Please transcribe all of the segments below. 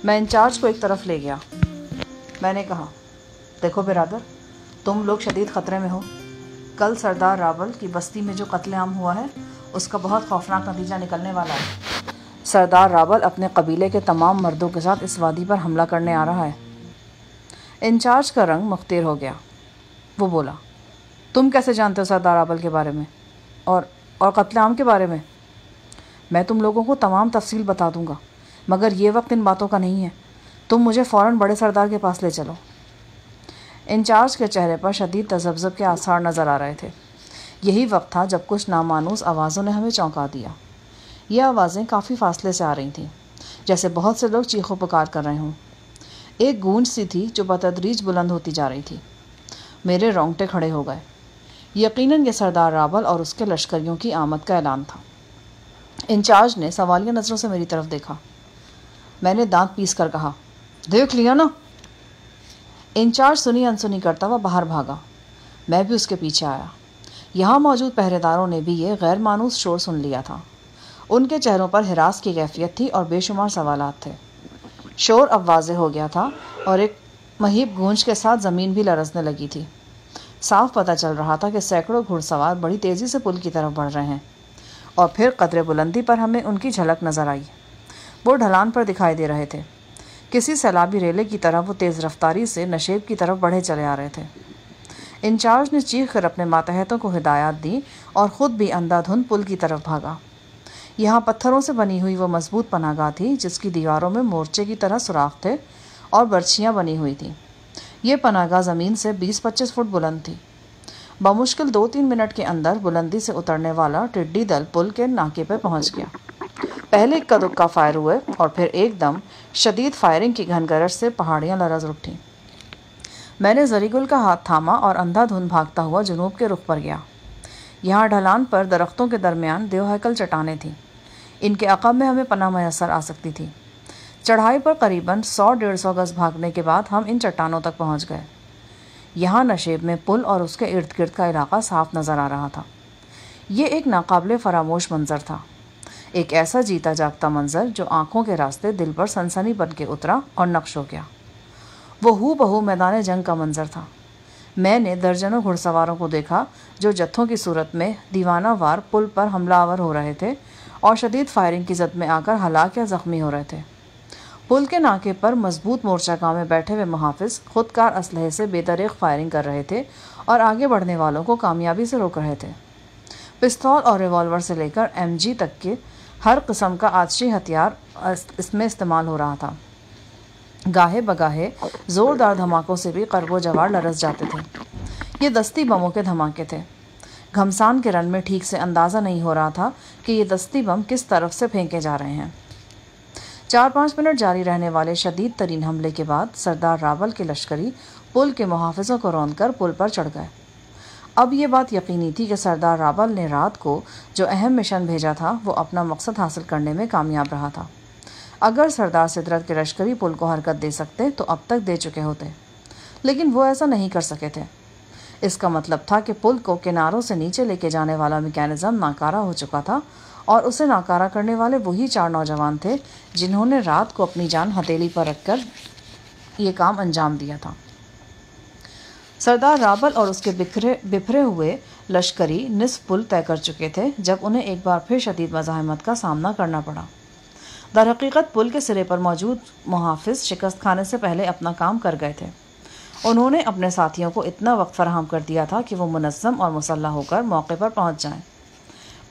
میں انچارج کو ایک طرف لے گیا۔ میں نے کہا، دیکھو برادر، تم لوگ شدید خطرے میں ہو۔ کل سردار رابل کی بستی میں جو قتل عام ہوا ہے اس کا بہت خوفناک نتیجہ نکلنے والا ہے۔ سردار رابل اپنے قبیلے کے تمام مردوں کے ساتھ اس وادی پر حملہ کرنے آ رہا ہے۔ انچارج کا رنگ مختیر ہو گیا۔ وہ بولا، تم کیسے جانتے ہو سردار رابل کے بارے میں اور قتل عام کے بارے میں؟ میں تم لوگوں کو تمام تفصیل بتا دوں گا، مگر یہ وقت ان باتوں کا نہیں ہے۔ تم مجھے فوراً بڑے سردار کے پاس لے چلو۔ انچارج کے چہرے پر شدید تذبذب کے آثار نظر آ رہے تھے۔ یہی وقت تھا جب کچھ نامانوس آوازوں نے ہمیں چونکا دیا۔ یہ آوازیں کافی فاصلے سے آ رہی تھیں، جیسے بہت سے لوگ چیخ و پکار کر رہے ہوں۔ ایک گونج سی تھی جو بتدریج بلند ہوتی جا رہی تھی۔ میرے رونگٹے کھڑے ہو گئے۔ یقیناً یہ سردار رابل اور اس کے لشکریوں کی آمد کا اعلان تھا۔ انچارج نے سوالیہ نظروں سے میری طرف دیکھا۔ میں نے دانت پیس کر کہا، دیکھ لیا نا؟ انچارج سنی انسنی کرتا ہوا باہر بھاگا۔ میں بھی اس کے پیچھے آیا۔ یہاں موجود پہرے داروں نے بھی یہ غیر مانوس شور سن لیا تھا۔ ان کے چہروں پر ہراس کی کیفیت تھی اور بے شمار سوالات تھے۔ شور اب واضح ہو گیا تھا اور ایک مہیب گونج کے ساتھ زمین بھی لرزنے لگی تھی۔ صاف پتہ چل رہا تھا کہ سینکڑوں گھڑ سوار بڑی تیزی سے پل کی طرف بڑھ رہے ہیں، اور پھر قدرے بلندی پر ہمیں ان کی جھلک نظر آئی۔ وہ ڈھلان پر دکھائی دے رہے تھے۔ کسی سیلابی ریلے کی طرح وہ تیز رفتاری سے نشیب کی طرف بڑھے چلے آ رہے تھے۔ انچارج نے چیخ کر اپنے ماتحتوں کو ہدایات دی اور خود بھی اندھا دھند پل کی طرف بھاگا۔ یہاں پتھروں سے بنی ہوئی وہ مضبوط پناہ گاہ تھی جس کی دیواروں میں مورچے کی طرح سوراخ تھے اور برچھیاں بنی ہوئی تھیں۔ یہ پناہ گاہ زمین سے 20-25 فٹ بلند تھی۔ بمشکل 2-3 منٹ کے اندر بلندی سے اترنے والا ٹڈی دل پل کے ناکے پہ پہنچ گیا۔ پہلے اکا دکا فائر ہوئے اور پھر ایک دم شدید فائرنگ کی گھن گرج سے پہاڑیاں لرز اٹھیں۔ میں نے زری گل کا ہاتھ تھاما اور اندھا دھند بھاگتا ہوا جنوب کے رخ پر گیا۔ یہاں ڈھلان پر درختوں کے درمیان دیو ہیکل چٹانیں تھیں۔ ان کے عقب میں ہمیں پناہ میسر آ سکتی تھی۔ چڑھائی پر قریباً 100-150 گز بھاگنے کے بعد ہم ان چٹانوں تک پہنچ گئے۔ یہاں نشیب میں پل اور اس کے ارد گرد کا علاقہ صاف نظر آ رہا تھا۔ یہ ایک ناقابل فراموش منظر تھا، ایک ایسا جیتا جاگتا منظر جو آنکھوں کے راستے دل پر سنسنی بن کے اترا اور نقش ہو گیا۔ وہ ہو بہو میدان جنگ کا منظر تھا۔ میں نے درجنوں گھڑ سواروں کو دیکھا جو جتھوں کی صورت میں دیوانہ وار پل پر حملہ آور ہو رہے تھے اور شدید فائرنگ کی زد میں آ کر ہلاک یا زخمی ہو رہے تھے۔ پل کے ناکے پر مضبوط مورچہ گاہ میں بیٹھے ہوئے محافظ خودکار اسلحے سے بے دریغ فائرنگ کر رہے تھے اور آگے بڑھنے والوں کو کامیابی سے روک رہے تھے۔ پستول اور ریوالور سے لے کر MG تک کے ہر قسم کا آتشی ہتھیار اس میں استعمال ہو رہا تھا۔ گاہے بگاہے زوردار دھماکوں سے بھی قرب و جوار لرز جاتے تھے۔ یہ دستی بموں کے دھماکے تھے۔ گھمسان کے رن میں ٹھیک سے اندازہ نہیں ہو رہا تھا کہ یہ دستی بم کس طرف سے پھینکے جا رہے ہیں۔ 4-5 منٹ جاری رہنے والے شدید ترین حملے کے بعد سردار رابل کے لشکری پل کے محافظوں کو روند کر پل پر چڑھ گئے۔ اب یہ بات یقینی تھی کہ سردار رابل نے رات کو جو اہم مشن بھیجا تھا وہ اپنا مقصد حاصل کرنے میں کامیاب رہا تھا۔ اگر سردار سدرت کے لشکری پل کو حرکت دے سکتے تو اب تک دے چکے ہوتے، لیکن وہ ایسا نہیں کر سکے تھے۔ اس کا مطلب تھا کہ پل کو کناروں سے نیچے لے کے جانے والا میکینزم ناکارہ ہو چکا تھا، اور اسے ناکارہ کرنے والے وہی 4 نوجوان تھے جنہوں نے رات کو اپنی جان ہتھیلی پر رکھ کر یہ کام انجام دیا تھا۔ سردار رابل اور اس کے بکھرے ہوئے لشکری نصف پل طے کر چکے تھے جب انہیں ایک بار پھر شدید مزاحمت کا سامنا کرنا پڑا۔ در حقیقت پل کے سرے پر موجود محافظ شکست کھانے سے پہلے اپنا کام کر گئے تھے۔ انہوں نے اپنے ساتھیوں کو اتنا وقت فراہم کر دیا تھا کہ وہ منظم اور مسلح ہو کر موقع پر پہنچ جائیں۔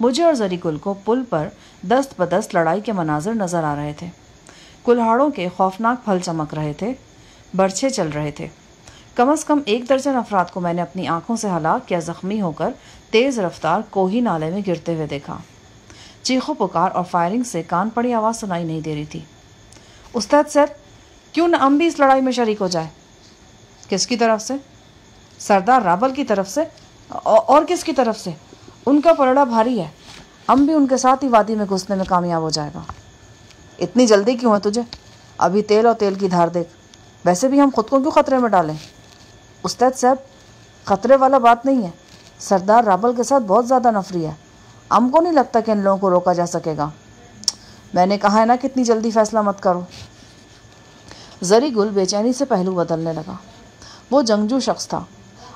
مجھے اور زری گل کو پل پر دست بدست لڑائی کے مناظر نظر آ رہے تھے۔ کلہاڑوں کے خوفناک پھل چمک رہے تھے، برچھے چل رہے تھے۔ کم از کم 1 درجن افراد کو میں نے اپنی آنکھوں سے ہلاک یا زخمی ہو کر تیز رفتار کوہی نالے میں گرتے ہوئے دیکھا۔ چیخ و پکار اور فائرنگ سے کان پڑی آواز سنائی نہیں دے رہی تھی۔ استاد سر، کیوں نہ ہم بھی اس لڑائی میں شریک ہو جائے؟ کس کی طرف سے؟ سردار رابل کی طرف سے؟ اور کس کی طرف سے؟ ان کا پلڑا بھاری ہے، ہم بھی ان کے ساتھ ہی وادی میں گھسنے میں کامیاب ہو جائے گا۔ اتنی جلدی کیوں ہے تجھے؟ ابھی تیل اور تیل کی دھار دیکھ۔ ویسے بھی ہم خود کو کیوں خطرے میں ڈالیں؟ استاد صاحب، خطرے والا بات نہیں ہے، سردار رابل کے ساتھ بہت زیادہ نفری ہے، ہم کو نہیں لگتا کہ ان لوگوں کو روکا جا سکے گا۔ میں نے کہا ہے نا کتنی جلدی فیصلہ مت کرو۔ زری گل بے چینی سے پہلو بدلنے لگا۔ وہ جنگجو شخص تھا۔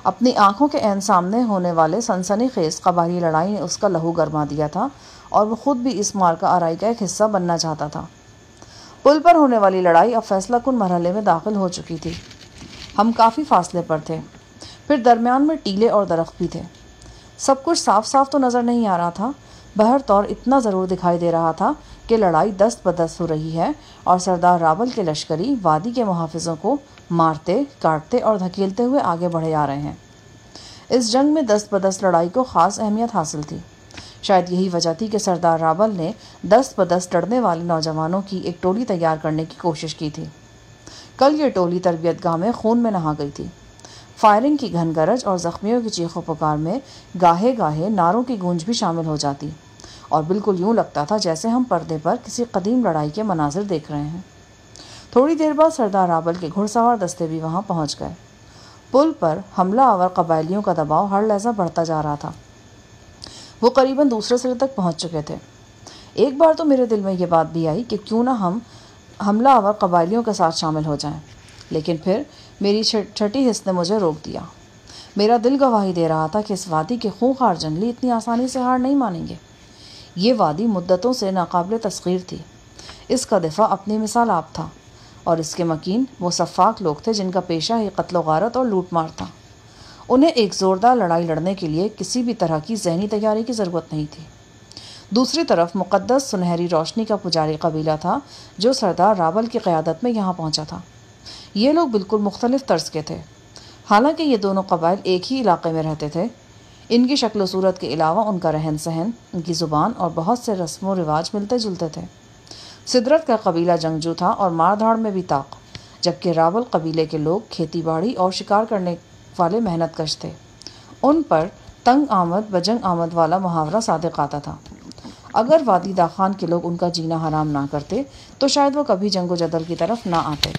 اپنی آنکھوں کے عین سامنے ہونے والے سنسنی خیز قبائلی لڑائی نے اس کا لہو گرما دیا تھا اور وہ خود بھی اس معرکہ آرائی کا ایک حصہ بننا چاہتا تھا۔ پل پر ہونے والی لڑائی اب فیصلہ کن مرحلے میں داخل ہو چکی تھی۔ ہم کافی فاصلے پر تھے، پھر درمیان میں ٹیلے اور درخت بھی تھے۔ سب کچھ صاف صاف تو نظر نہیں آ رہا تھا، بہر طور اتنا ضرور دکھائی دے رہا تھا کہ لڑائی دست بدست ہو رہی ہے اور سردار راول کے لشکری وادی کے محافظوں کو مارتے، کاٹتے اور دھکیلتے ہوئے آگے بڑھے آ رہے ہیں۔ اس جنگ میں دست بدست لڑائی کو خاص اہمیت حاصل تھی۔ شاید یہی وجہ تھی کہ سردار راول نے دست بدست لڑنے والے نوجوانوں کی ایک ٹولی تیار کرنے کی کوشش کی تھی۔ کل یہ ٹولی تربیت گاہ میں خون میں نہا گئی تھی۔ فائرنگ کی گھن گرج اور زخمیوں کی چیخ و پکار میں گاہے گاہے نعروں کی گونج بھی شامل ہو جاتی اور بالکل یوں لگتا تھا جیسے ہم پردے پر کسی قدیم لڑائی کے مناظر دیکھ رہے ہیں۔ تھوڑی دیر بعد سردار راول کے گھڑ سوار دستے بھی وہاں پہنچ گئے۔ پل پر حملہ آور قبائلیوں کا دباؤ ہر لحظہ بڑھتا جا رہا تھا۔ وہ قریباً دوسرے سرے تک پہنچ چکے تھے۔ ایک بار تو میرے دل میں یہ بات بھی آئی کہ کیوں نہ ہم حملہ آور قبائلیوں کے ساتھ شامل ہو جائیں، لیکن پھر میری چھٹی حس نے مجھے روک دیا۔ میرا دل گواہی دے رہا تھا کہ اس وادی کے خونخوار جنگلی اتنی آسانی سے ہار نہیں مانیں گے۔ یہ وادی مدتوں سے ناقابل تسخیر تھی۔ اس کا دفاع اپنی مثال آپ تھا اور اس کے مکین وہ سفاک لوگ تھے جن کا پیشہ ہی قتل و غارت اور لوٹ مار تھا۔ انہیں ایک زوردار لڑائی لڑنے کے لیے کسی بھی طرح کی ذہنی تیاری کی ضرورت نہیں تھی۔ دوسری طرف مقدس سنہری روشنی کا پجاری قبیلہ تھا جو سردار راول کی قیادت میں یہاں پہنچا تھا۔ یہ لوگ بالکل مختلف طرز کے تھے۔ حالانکہ یہ دونوں قبائل ایک ہی علاقے میں رہتے تھے، ان کی شکل و صورت کے علاوہ ان کا رہن سہن، ان کی زبان اور بہت سے رسم و رواج ملتے جلتے تھے۔ سدرت کا قبیلہ جنگجو تھا اور مار دھاڑ میں بھی طاق، جبکہ راول قبیلے کے لوگ کھیتی باڑی اور شکار کرنے والے محنت کش تھے۔ ان پر تنگ آمد بجنگ آمد والا محاورہ صادق آتا تھا۔ اگر وادی داخان کے لوگ ان کا جینا حرام نہ کرتے تو شاید وہ کبھی جنگ و جدل کی طرف نہ آتے۔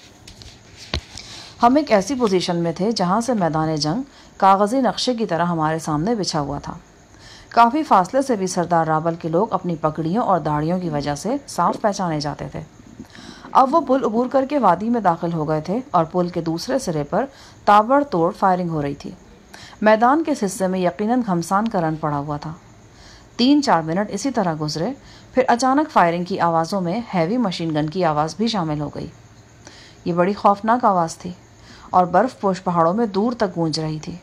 ہم ایک ایسی پوزیشن میں تھے جہاں سے میدان جنگ کاغذی نقشے کی طرح ہمارے سامنے بچھا ہوا تھا۔ کافی فاصلے سے بھی سردار راول کے لوگ اپنی پگڑیوں اور داڑھیوں کی وجہ سے صاف پہچانے جاتے تھے۔ اب وہ پل عبور کر کے وادی میں داخل ہو گئے تھے اور پل کے دوسرے سرے پر تابڑ توڑ فائرنگ ہو رہی تھی۔ میدان کے اس حصے میں یقیناً گھمسان کا رن پڑا ہوا تھا۔ 3-4 منٹ اسی طرح گزرے، پھر اچانک فائرنگ کی آوازوں میں ہیوی مشین گن کی آواز بھی شامل ہو گئی۔ یہ بڑی خوفناک آواز تھی اور برف پوش پہاڑوں میں دور تک گونج رہی تھی۔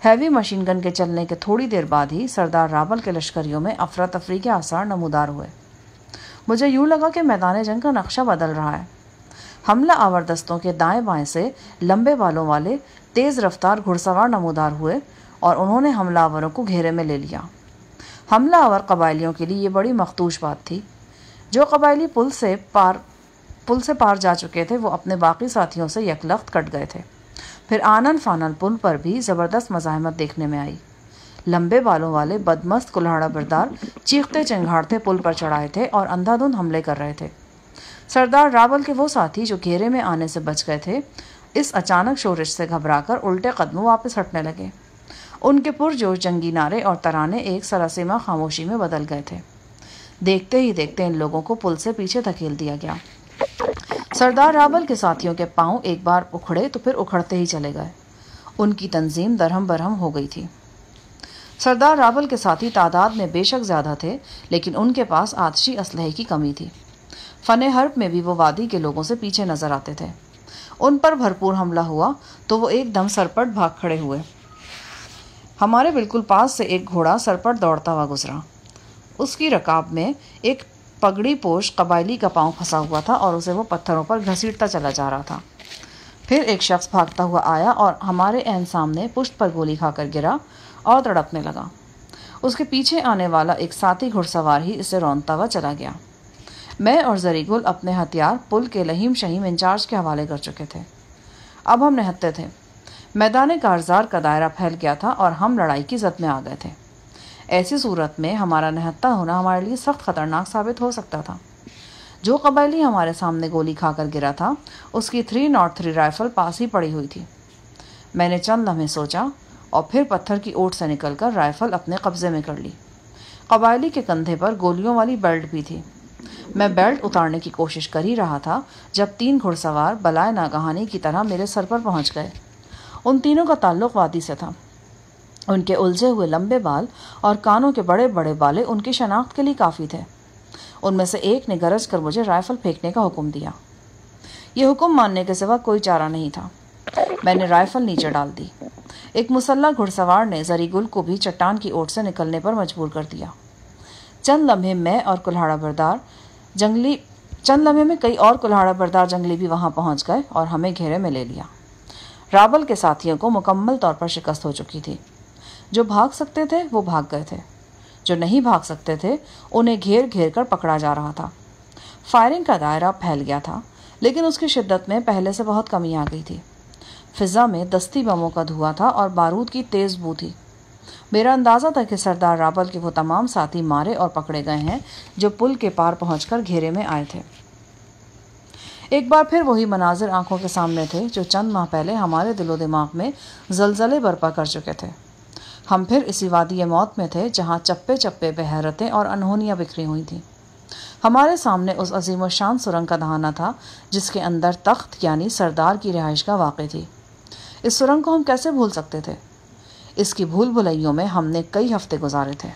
ہیوی مشین گن کے چلنے کے تھوڑی دیر بعد ہی سردار راول کے لشکریوں میں افراتفری کے آثار نمودار ہوئے۔ مجھے یوں لگا کہ میدان جنگ کا نقشہ بدل رہا ہے۔ حملہ آور دستوں کے دائیں بائیں سے لمبے بالوں والے تیز رفتار گھڑ سوار نمودار ہوئے اور انہوں نے حملہ آوروں کو گھیرے میں لے لیا۔ حملہ آور قبائلیوں کے لیے یہ بڑی مخدوش بات تھی۔ جو قبائلی پل سے پار جا چکے تھے وہ اپنے باقی ساتھیوں سے یکلخت کٹ گئے تھے۔ پھر آنن فانن پل پر بھی زبردست مزاحمت دیکھنے میں آئی۔ لمبے بالوں والے بدمست کلہاڑا بردار چیختے چنگھاڑتے پل پر چڑھائے تھے اور اندھا دھند حملے کر رہے تھے۔ سردار راول کے وہ ساتھی جو گھیرے میں آنے سے بچ گئے تھے اس اچانک شورش سے گھبرا کر الٹے قدموں واپس ہٹنے لگے۔ ان کے پرجوش جنگی نعرے اور ترانے ایک سراسیمہ خاموشی میں بدل گئے تھے۔ دیکھتے ہی دیکھتے ان لوگوں کو پل سے پیچھے دھکیل دیا گیا۔ سردار راول کے ساتھیوں کے پاؤں ایک بار اکھڑے تو پھر اکھڑتے ہی چلے گئے۔ ان کی تنظیم درہم برہم ہو گئی تھی۔ سردار راول کے ساتھی تعداد میں بے شک زیادہ تھے، لیکن ان کے پاس آتشی اسلحے کی کمی تھی۔ فن حرب میں بھی وہ وادی کے لوگوں سے پیچھے نظر آتے تھے۔ ان پر بھرپور حملہ ہوا تو وہ ایک دم سرپٹ بھاگ کھڑے ہوئے۔ ہمارے بالکل پاس سے ایک گھوڑا سرپٹ دوڑتا ہوا گزرا۔ اس کی رکاب میں ایک پگڑی پوش قبائلی کا پاؤں پھنسا ہوا تھا اور اسے وہ پتھروں پر گھسیٹتا چلا جا رہا تھا۔ پھر ایک شخص بھاگتا ہوا آیا اور ہمارے عین سامنے پشت پر گولی کھا کر گرا اور تڑپنے لگا۔ اس کے پیچھے آنے والا ایک ساتھی گھڑ سوار ہی اسے رونتا ہوا چلا گیا۔ میں اور زری گل اپنے ہتھیار پل کے لہیم شہیم انچارج کے حوالے کر چکے تھے۔ اب ہم نہتے تھے۔ میدان کارزار کا دائرہ پھیل گیا تھا اور ہم لڑائی کی زد میں آ گئے تھے۔ ایسی صورت میں ہمارا نہتا ہونا ہمارے لیے سخت خطرناک ثابت ہو سکتا تھا۔ جو قبائلی ہمارے سامنے گولی کھا کر گرا تھا اس کی 303 رائفل پاس ہی پڑی ہوئی تھی۔ میں نے چند لمحے سوچا اور پھر پتھر کی اوٹ سے نکل کر رائفل اپنے قبضے میں کر لی۔ قبائلی کے کندھے پر گولیوں والی بیلٹ بھی تھی۔ میں بیلٹ اتارنے کی کوشش کر ہی رہا تھا جب 3 گھڑ سوار بلائے ناگہانی کی طرح میرے سر پر پہنچ گئے۔ ان تینوں کا تعلق وادی سے تھا۔ ان کے الجھے ہوئے لمبے بال اور کانوں کے بڑے بڑے بالے ان کی شناخت کے لیے کافی تھے۔ ان میں سے ایک نے گرج کر مجھے رائفل پھینکنے کا حکم دیا۔ یہ حکم ماننے کے سوا کوئی چارہ نہیں تھا۔ میں نے رائفل نیچے ڈال دی۔ ایک مسلح گھڑ سوار نے زری گل کو بھی چٹان کی اوٹ سے نکلنے پر مجبور کر دیا۔ چند لمحے میں کئی اور کلہاڑا بردار جنگلی بھی وہاں پہنچ گئے اور ہمیں گھیرے میں لے لیا۔ رابل کے ساتھیوں کو مکمل طور پر شکست ہو چکی تھی۔ جو بھاگ سکتے تھے وہ بھاگ گئے تھے، جو نہیں بھاگ سکتے تھے انہیں گھیر گھیر کر پکڑا جا رہا تھا۔ فائرنگ کا دائرہ پھیل گیا تھا، لیکن اس کی شدت میں پہلے سے بہت کمی آ گئی تھی۔ فضا میں دستی بموں کا دھواں تھا اور بارود کی تیز بو تھی۔ میرا اندازہ تھا کہ سردار رابل کے وہ تمام ساتھی مارے اور پکڑے گئے ہیں جو پل کے پار پہنچ کر گھیرے میں آئے تھے۔ ایک بار پھر وہی مناظر آنکھوں کے سامنے تھے جو چند ماہ پہلے ہمارے دل و دماغ میں زلزلے برپا کر چکے تھے۔ ہم پھر اسی وادی موت میں تھے جہاں چپے چپے بے حیرتیں اور انہونیاں بکھری ہوئی تھیں۔ ہمارے سامنے اس عظیم و شان سرنگ کا دہانہ تھا جس کے اندر تخت یعنی سردار کی رہائش گاہ واقع تھی۔ اس سرنگ کو ہم کیسے بھول سکتے تھے؟ اس کی بھول بھلائیوں میں ہم نے کئی ہفتے گزارے تھے۔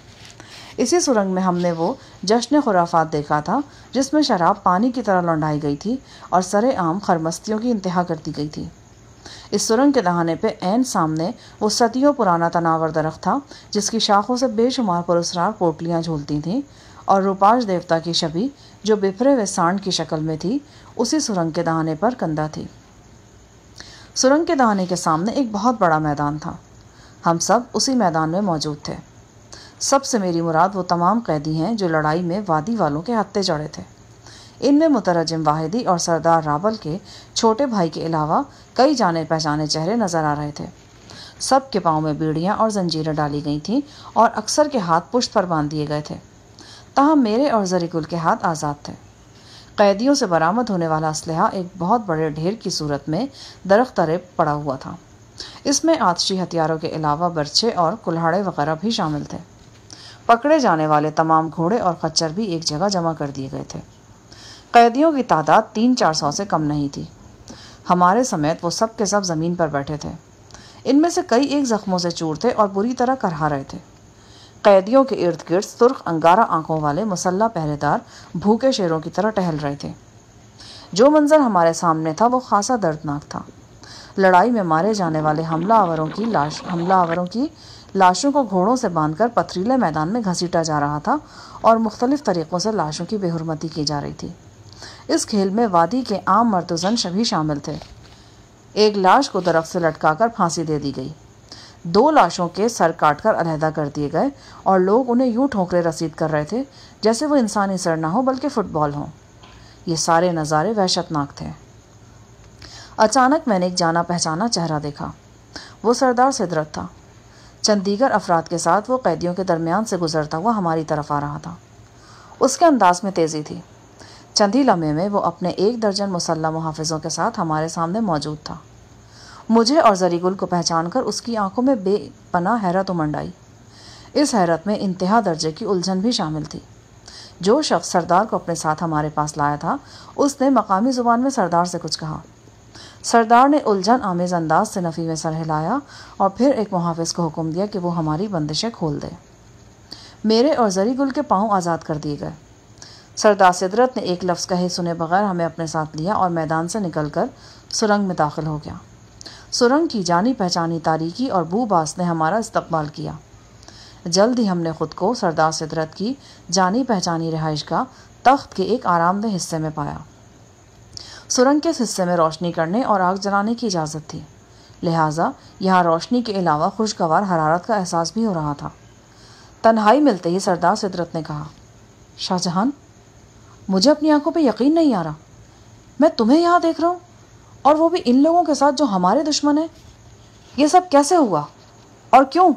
اسی سرنگ میں ہم نے وہ جشن خرافات دیکھا تھا جس میں شراب پانی کی طرح لنڈائی گئی تھی اور سر عام خرمستیوں کی انتہا کر دی گئی تھی۔ اس سرنگ کے دہانے پہ عین سامنے وہ صدیوں پرانا تناور درخت تھا جس کی شاخوں سے بے شمار پراسرار پوٹلیاں جھولتی تھیں، اور روپاش دیوتا کی شبی جو بپھرے ہوئے سانڈ کی شکل میں تھی اسی سرنگ کے دہانے پر کندہ تھی۔ سرنگ کے دہانے کے سامنے ایک بہت بڑا میدان تھا۔ ہم سب اسی میدان میں موجود تھے۔ سب سے میری مراد وہ تمام قیدی ہیں جو لڑائی میں وادی والوں کے ہتھے چڑھے تھے۔ ان میں مترجم واحدی اور سردار رابل کے چھوٹے بھائی کے علاوہ کئی جانے پہچانے چہرے نظر آ رہے تھے۔ سب کے پاؤں میں بیڑیاں اور زنجیریں ڈالی گئی تھیں اور اکثر کے ہاتھ پشت پر باندھ دیے گئے تھے۔ تاہم میرے اور زری گل کے ہاتھ آزاد تھے۔ قیدیوں سے برآمد ہونے والا اسلحہ ایک بہت بڑے ڈھیر کی صورت میں درخت تلے پڑا ہوا تھا۔ اس میں آتشی ہتھیاروں کے علاوہ برچھے اور کلہاڑے وغیرہ بھی شامل تھے۔ پکڑے جانے والے تمام گھوڑے اور خچر بھی ایک جگہ جمع کر دیے گئے تھے۔ قیدیوں کی تعداد 300-400 سے کم نہیں تھی۔ ہمارے سمیت وہ سب کے سب زمین پر بیٹھے تھے۔ ان میں سے کئی ایک زخموں سے چور تھے اور بری طرح کرہا رہے تھے۔ قیدیوں کے ارد گرد سرخ انگارہ آنکھوں والے مسلح پہرے دار بھوکے شیروں کی طرح ٹہل رہے تھے۔ جو منظر ہمارے سامنے تھا وہ خاصا دردناک تھا۔ لڑائی میں مارے جانے والے حملہ آوروں کی لاشوں کو گھوڑوں سے باندھ کر پتھریلے میدان میں گھسیٹا جا رہا تھا اور مختلف طریقوں سے لاشوں کی بے حرمتی کی جا رہی تھی۔ اس کھیل میں وادی کے عام مرد و زن بھی شامل تھے۔ ایک لاش کو درخت سے لٹکا کر پھانسی دے دی گئی۔ 2 لاشوں کے سر کاٹ کر علیحدہ کر دیے گئے اور لوگ انہیں یوں ٹھوکرے رسید کر رہے تھے جیسے وہ انسانی سر نہ ہو بلکہ فٹ بال ہوں۔ یہ سارے نظارے وحشتناک تھے۔ اچانک میں نے ایک جانا پہچانا چہرہ دیکھا۔ وہ سردار سدرت تھا۔ چند دیگر افراد کے ساتھ وہ قیدیوں کے درمیان سے گزرتا ہوا ہماری طرف آ رہا تھا۔ اس کے انداز میں تیزی تھی۔ چند ہی لمحے میں وہ اپنے 1 درجن مسلح محافظوں کے ساتھ ہمارے سامنے موجود تھا۔ مجھے اور زری گل کو پہچان کر اس کی آنکھوں میں بے پناہ حیرت امنڈ آئی۔ اس حیرت میں انتہا درجے کی الجھن بھی شامل تھی۔ جو شخص سردار کو اپنے ساتھ ہمارے پاس لایا تھا اس نے مقامی زبان میں سردار سے کچھ کہا۔ سردار نے الجھن آمیز انداز سے نفی میں سر ہلایا اور پھر ایک محافظ کو حکم دیا کہ وہ ہماری بندشیں کھول دے۔ میرے اور زری گل کے پاؤں آزاد کر دیے گئے۔ سردار سدرت نے ایک لفظ کہے سنے بغیر ہمیں اپنے ساتھ لیا اور میدان سے نکل کر سرنگ میں داخل ہو گیا۔ سرنگ کی جانی پہچانی تاریکی اور بو باس نے ہمارا استقبال کیا۔ جلد ہی ہم نے خود کو سردار سدرت کی جانی پہچانی رہائش گاہ تخت کے ایک آرام دہ حصے میں پایا۔ سرنگ کے اس حصے میں روشنی کرنے اور آگ جلانے کی اجازت تھی، لہٰذا یہاں روشنی کے علاوہ خوشگوار حرارت کا احساس بھی ہو رہا تھا۔ تنہائی ملتے ہی سردار سدرت نے کہا، شاہ جہان، مجھے اپنی آنکھوں پہ یقین نہیں آ رہا۔ میں تمہیں یہاں دیکھ رہا ہوں اور وہ بھی ان لوگوں کے ساتھ جو ہمارے دشمن ہیں۔ یہ سب کیسے ہوا اور کیوں؟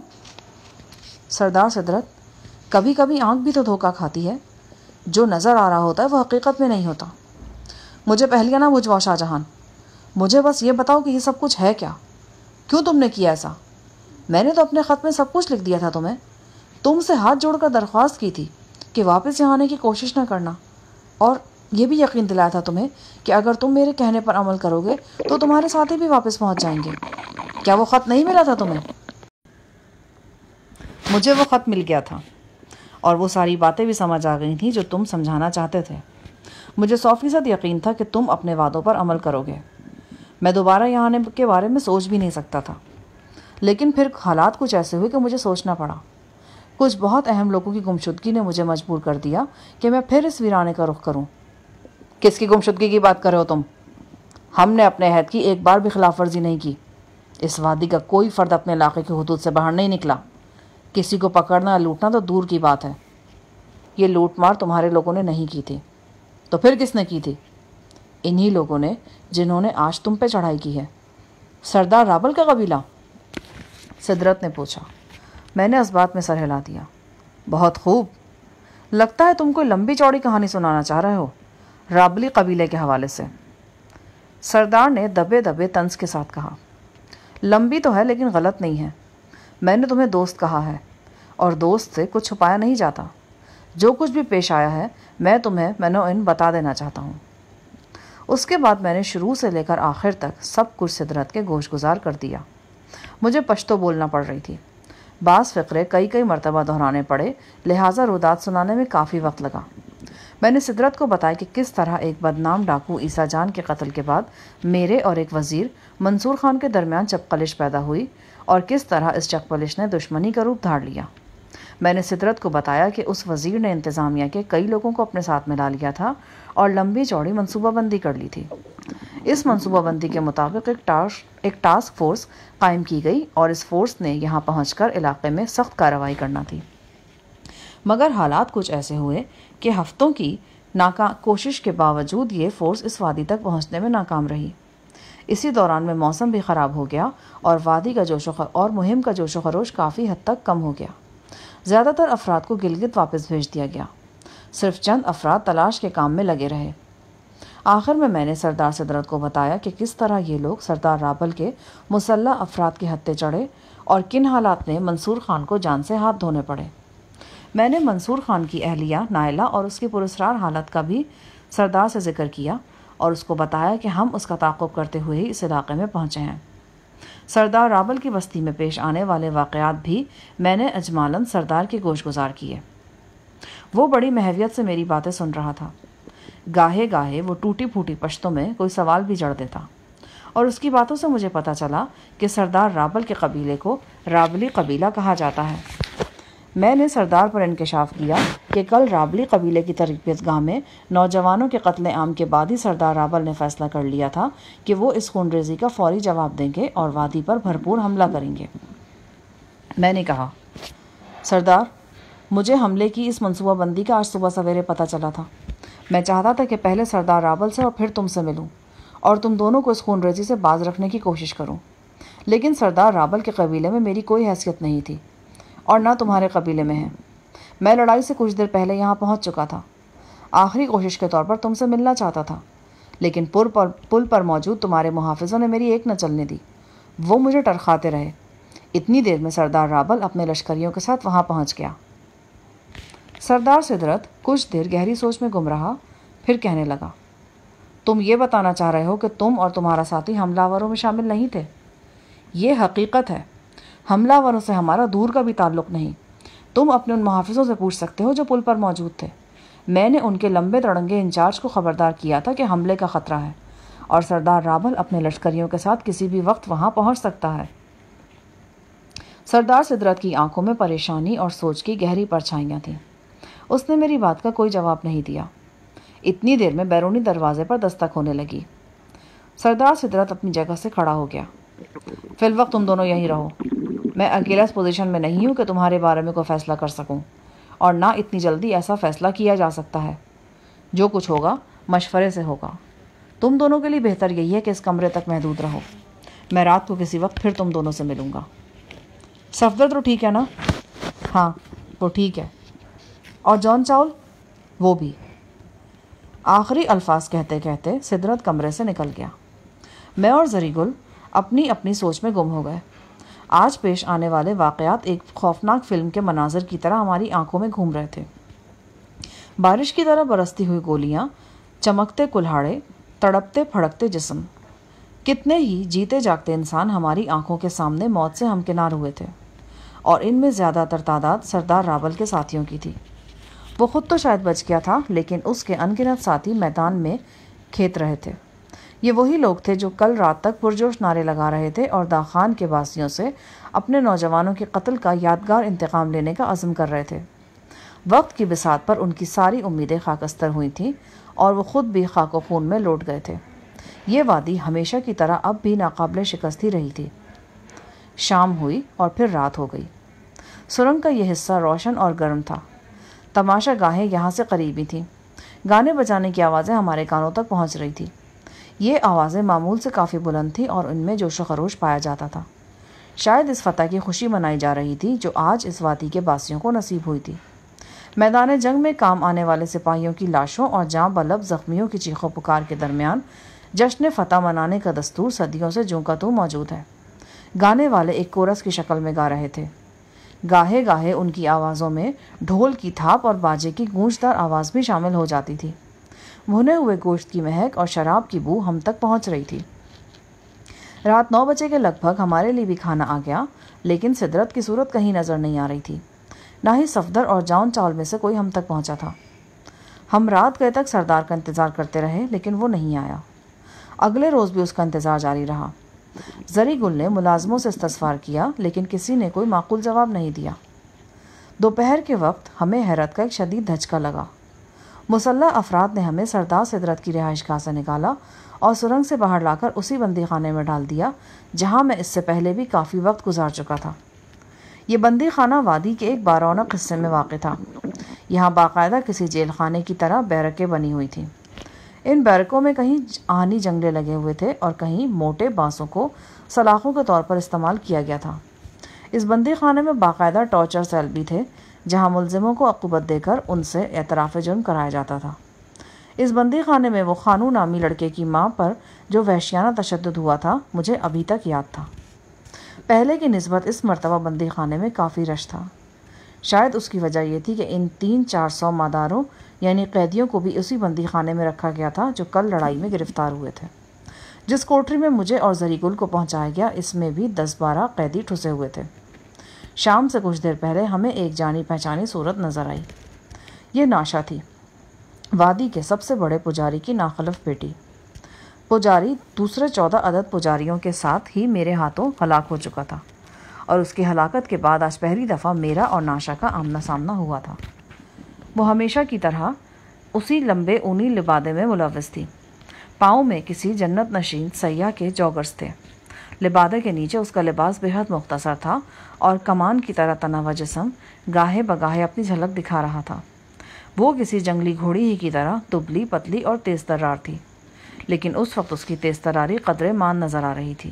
سردار سدرت، کبھی کبھی آنکھ بھی تو دھوکہ کھاتی ہے۔ جو نظر آ رہا ہوتا ہے وہ حقیقت میں نہیں ہوتا۔ مجھے پہلیاں نہ بجھواؤ شاہ جہان، مجھے بس یہ بتاؤ کہ یہ سب کچھ ہے کیا؟ کیوں تم نے کیا ایسا؟ میں نے تو اپنے خط میں سب کچھ لکھ دیا تھا تمہیں۔ تم سے ہاتھ جوڑ کر درخواست کی تھی کہ واپس یہاں آنے کی کوشش نہ کرنا، اور یہ بھی یقین دلایا تھا تمہیں کہ اگر تم میرے کہنے پر عمل کرو گے تو تمہارے ساتھی بھی واپس پہنچ جائیں گے۔ کیا وہ خط نہیں ملا تھا تمہیں؟ مجھے وہ خط مل گیا تھا اور وہ ساری باتیں بھی سمجھ آ گئی تھیں جو تم سمجھانا چاہتے تھے۔ مجھے 100% یقین تھا کہ تم اپنے وعدوں پر عمل کرو گے۔ میں دوبارہ یہاں آنے کے بارے میں سوچ بھی نہیں سکتا تھا، لیکن پھر حالات کچھ ایسے ہوئے کہ مجھے سوچنا پڑا۔ کچھ بہت اہم لوگوں کی گمشدگی نے مجھے مجبور کر دیا کہ میں پھر اس ویرانے کا رخ کروں۔ کس کی گمشدگی کی بات کر رہے ہو تم؟ ہم نے اپنے عہد کی ایک بار بھی خلاف ورزی نہیں کی۔ اس وادی کا کوئی فرد اپنے علاقے کی حدود سے باہر نہیں نکلا۔ کسی کو پکڑنا یا لوٹنا تو دور کی بات ہے۔ یہ لوٹ مار تمہارے لوگوں نے نہیں کی تھی تو پھر کس نے کی تھی؟ انہی لوگوں نے جنہوں نے آج تم پہ چڑھائی کی ہے۔ سردار رابل کا قبیلہ؟ سدرت نے پوچھا۔ میں نے اس بات میں سر ہلا دیا۔ بہت خوب، لگتا ہے تم کوئی لمبی چوڑی کہانی سنانا چاہ رہے ہو رابلی قبیلے کے حوالے سے۔ سردار نے دبے دبے طنز کے ساتھ کہا۔ لمبی تو ہے لیکن غلط نہیں ہے۔ میں نے تمہیں دوست کہا ہے اور دوست سے کچھ چھپایا نہیں جاتا۔ جو کچھ بھی پیش آیا ہے میں تمہیں منوعین بتا دینا چاہتا ہوں۔ اس کے بعد میں نے شروع سے لے کر آخر تک سب کچھ سدرت کے گوش گزار کر دیا۔ مجھے پشتو بولنا پڑ رہی تھی۔ بعض فقرے کئی مرتبہ دہرانے پڑے، لہٰذا رودات سنانے میں کافی وقت لگا۔ میں نے سدرت کو بتایا کہ کس طرح ایک بدنام ڈاکو عیسیٰ جان کے قتل کے بعد میرے اور ایک وزیر منصور خان کے درمیان چپقلش پیدا ہوئی اور کس طرح اس چپقلش نے دشمنی کا روپ دھار لیا۔ میں نے سدرت کو بتایا کہ اس وزیر نے انتظامیہ کے کئی لوگوں کو اپنے ساتھ ملا لیا تھا اور لمبی چوڑی منصوبہ بندی کر لی تھی۔ اس منصوبہ بندی کے مطابق ایک ٹاسک فورس قائم کی گئی اور اس فورس نے یہاں پہنچ کر علاقے میں سخت کارروائی کرنا تھی۔ مگر حالات کچھ ایسے ہوئے کہ ہفتوں کی کوشش کے باوجود یہ فورس اس وادی تک پہنچنے میں ناکام رہی۔ اسی دوران میں موسم بھی خراب ہو گیا اور وادی کا اور مہم کا جوش و خروش کافی حد تک کم ہو گیا۔ زیادہ تر افراد کو گلگت واپس بھیج دیا گیا۔ صرف چند افراد تلاش کے کام میں لگے رہے۔ آخر میں نے سردار سدرت کو بتایا کہ کس طرح یہ لوگ سردار رابل کے مسلح افراد کے ہتھے چڑھے اور کن حالات میں منصور خان کو جان سے ہاتھ دھونے پڑے۔ میں نے منصور خان کی اہلیہ نائلہ اور اس کی پراسرار حالت کا بھی سردار سے ذکر کیا اور اس کو بتایا کہ ہم اس کا تعاقب کرتے ہوئے ہی اس علاقے میں پہنچے ہیں۔ سردار رابل کی بستی میں پیش آنے والے واقعات بھی میں نے اجمالاً سردار کے گوش گزار کیے۔ وہ بڑی محویت سے میری باتیں سن رہا تھا۔ گاہے گاہے وہ ٹوٹی پھوٹی پشتوں میں کوئی سوال بھی جڑ دیتا اور اس کی باتوں سے مجھے پتہ چلا کہ سردار رابل کے قبیلے کو رابلی قبیلہ کہا جاتا ہے۔ میں نے سردار پر انکشاف کیا کہ کل رابلی قبیلے کی تربیت گاہ میں نوجوانوں کے قتل عام کے بعد ہی سردار رابل نے فیصلہ کر لیا تھا کہ وہ اس خون ریزی کا فوری جواب دیں گے اور وادی پر بھرپور حملہ کریں گے۔ میں نے کہا، سردار، مجھے حملے کی اس منصوبہ بندی کا آج صبح سویرے پتہ چلا تھا۔ میں چاہتا تھا کہ پہلے سردار رابل سے اور پھر تم سے ملوں اور تم دونوں کو اس خون ریزی سے باز رکھنے کی کوشش کروں، لیکن سردار رابل کے قبیلے میں میری کوئی حیثیت نہیں تھی اور نہ تمہارے قبیلے میں ہے۔ میں لڑائی سے کچھ دیر پہلے یہاں پہنچ چکا تھا۔ آخری کوشش کے طور پر تم سے ملنا چاہتا تھا، لیکن پل پر موجود تمہارے محافظوں نے میری ایک نہ چلنے دی۔ وہ مجھے ٹرخاتے رہے۔ اتنی دیر میں سردار رابل اپنے لشکریوں کے ساتھ وہاں پہنچ گیا۔ سردار سدرت کچھ دیر گہری سوچ میں گم رہا، پھر کہنے لگا، تم یہ بتانا چاہ رہے ہو کہ تم اور تمہارا ساتھی حملہ آوروں میں شامل نہیں تھے؟ یہ حقیقت ہے۔ حملہ آوروں سے ہمارا دور کا بھی تعلق نہیں۔ تم اپنے ان محافظوں سے پوچھ سکتے ہو جو پل پر موجود تھے۔ میں نے ان کے لمبے تڑنگے انچارج کو خبردار کیا تھا کہ حملے کا خطرہ ہے اور سردار رابل اپنے لشکریوں کے ساتھ کسی بھی وقت وہاں پہنچ سکتا ہے۔ سردار سدرت کی آنکھوں میں پریشانی اور سوچ کی گہری پرچھائیاں تھیں۔ اس نے میری بات کا کوئی جواب نہیں دیا۔ اتنی دیر میں بیرونی دروازے پر دستک ہونے لگی۔ سردار سدرت اپنی جگہ سے کھڑا ہو گیا۔ فی الوقت تم دونوں یہیں رہو۔ میں اکیلا اس پوزیشن میں نہیں ہوں کہ تمہارے بارے میں کوئی فیصلہ کر سکوں اور نہ اتنی جلدی ایسا فیصلہ کیا جا سکتا ہے۔ جو کچھ ہوگا مشورے سے ہوگا۔ تم دونوں کے لیے بہتر یہی ہے کہ اس کمرے تک محدود رہو۔ میں رات کو کسی وقت پھر تم دونوں سے ملوں گا۔ صفدر تو ٹھیک ہے نا؟ ہاں، وہ ٹھیک ہے۔ اور جان چاول؟ وہ بھی۔ آخری الفاظ کہتے کہتے سدرت کمرے سے نکل گیا۔ میں اور زری گل اپنی اپنی سوچ میں گم ہو گئے۔ آج پیش آنے والے واقعات ایک خوفناک فلم کے مناظر کی طرح ہماری آنکھوں میں گھوم رہے تھے۔ بارش کی طرح برستی ہوئی گولیاں، چمکتے کلہاڑے، تڑپتے پھڑکتے جسم، کتنے ہی جیتے جاگتے انسان ہماری آنکھوں کے سامنے موت سے ہمکنار ہوئے تھے، اور ان میں زیادہ تر تعداد سردار راول کے ساتھیوں کی تھی۔ وہ خود تو شاید بچ گیا تھا، لیکن اس کے انگنت ساتھی میدان میں کھیت رہے تھے۔ یہ وہی لوگ تھے جو کل رات تک پرجوش نعرے لگا رہے تھے اور داخان کے باسیوں سے اپنے نوجوانوں کے قتل کا یادگار انتقام لینے کا عزم کر رہے تھے۔ وقت کی بساط پر ان کی ساری امیدیں خاکستر ہوئی تھیں اور وہ خود بھی خاک و خون میں لوٹ گئے تھے۔ یہ وادی ہمیشہ کی طرح اب بھی ناقابل شکست ہی رہی تھی۔ شام ہوئی اور پھر رات ہو گئی۔ سرنگ کا یہ حصہ روشن اور گرم تھا۔ تماشا گاہیں یہاں سے قریبی تھیں۔ گانے بجانے کی آوازیں ہمارے کانوں تک پہنچ رہی تھی۔ یہ آوازیں معمول سے کافی بلند تھیں اور ان میں جوش و خروش پایا جاتا تھا۔ شاید اس فتح کی خوشی منائی جا رہی تھی جو آج اس وادی کے باسیوں کو نصیب ہوئی تھی۔ میدان جنگ میں کام آنے والے سپاہیوں کی لاشوں اور جاں بلب زخمیوں کی چیخ و پکار کے درمیان جشن فتح منانے کا دستور صدیوں سے جوں کا توں موجود ہے۔ گانے والے ایک کورس کی شکل میں گا رہے تھے۔ گاہے گاہے ان کی آوازوں میں ڈھول کی تھاپ اور باجے کی گونجدار آواز بھی شامل ہو جاتی تھی۔ بھنے ہوئے گوشت کی مہک اور شراب کی بو ہم تک پہنچ رہی تھی۔ رات 9 بجے کے لگ بھگ ہمارے لیے بھی کھانا آ گیا، لیکن سدرت کی صورت کہیں نظر نہیں آ رہی تھی، نہ ہی صفدر اور جان چاول میں سے کوئی ہم تک پہنچا تھا۔ ہم رات گئے تک سردار کا انتظار کرتے رہے، لیکن وہ نہیں آیا۔ اگلے روز بھی اس کا انتظار جاری رہا۔ زری گل نے ملازموں سے استفسار کیا، لیکن کسی نے کوئی معقول جواب نہیں دیا۔ دوپہر کے وقت ہمیں حیرت کا ایک شدید دھچکا لگا۔ مسلح افراد نے ہمیں سردار سدرت کی رہائش گاہ سے نکالا اور سرنگ سے باہر لا کر اسی بندی خانے میں ڈال دیا جہاں میں اس سے پہلے بھی کافی وقت گزار چکا تھا۔ یہ بندی خانہ وادی کے ایک بارونق حصے میں واقع تھا۔ یہاں باقاعدہ کسی جیل خانے کی طرح بیرکیں بنی ہوئی تھیں۔ ان بیرکوں میں کہیں آہنی جنگلے لگے ہوئے تھے اور کہیں موٹے بانسوں کو سلاخوں کے طور پر استعمال کیا گیا تھا۔ اس بندی خانے میں باقاعدہ ٹارچر سیل بھی تھے جہاں ملزموں کو عقوبت دے کر ان سے اعتراف جرم کرایا جاتا تھا۔ اس بندی خانے میں وہ خانو نامی لڑکے کی ماں پر جو وحشیانہ تشدد ہوا تھا مجھے ابھی تک یاد تھا۔ پہلے کی نسبت اس مرتبہ بندی خانے میں کافی رش تھا۔ شاید اس کی وجہ یہ تھی کہ ان 300-400 ماداروں یعنی قیدیوں کو بھی اسی بندی خانے میں رکھا گیا تھا جو کل لڑائی میں گرفتار ہوئے تھے۔ جس کوٹری میں مجھے اور زری گل کو پہنچایا گیا اس میں بھی 10-12 قیدی ٹھسے ہوئے تھے۔ شام سے کچھ دیر پہلے ہمیں ایک جانی پہچانی صورت نظر آئی۔ یہ ناشا تھی، وادی کے سب سے بڑے پجاری کی ناخلف بیٹی۔ پجاری دوسرے 14 عدد پجاریوں کے ساتھ ہی میرے ہاتھوں ہلاک ہو چکا تھا، اور اس کی ہلاکت کے بعد آج پہلی دفعہ میرا اور ناشا کا آمنا سامنا ہوا تھا۔ وہ ہمیشہ کی طرح اسی لمبے اونی لبادے میں ملوث تھی۔ پاؤں میں کسی جنت نشین سیاح کے جوگرز تھے۔ لبادے کے نیچے اس کا لباس بے حد مختصر تھا اور کمان کی طرح تنا ہوا جسم گاہے بگاہے اپنی جھلک دکھا رہا تھا۔ وہ کسی جنگلی گھوڑی ہی کی طرح دبلی پتلی اور تیز ترار تھی، لیکن اس وقت اس کی تیز تراری قدرے مان نظر آ رہی تھی۔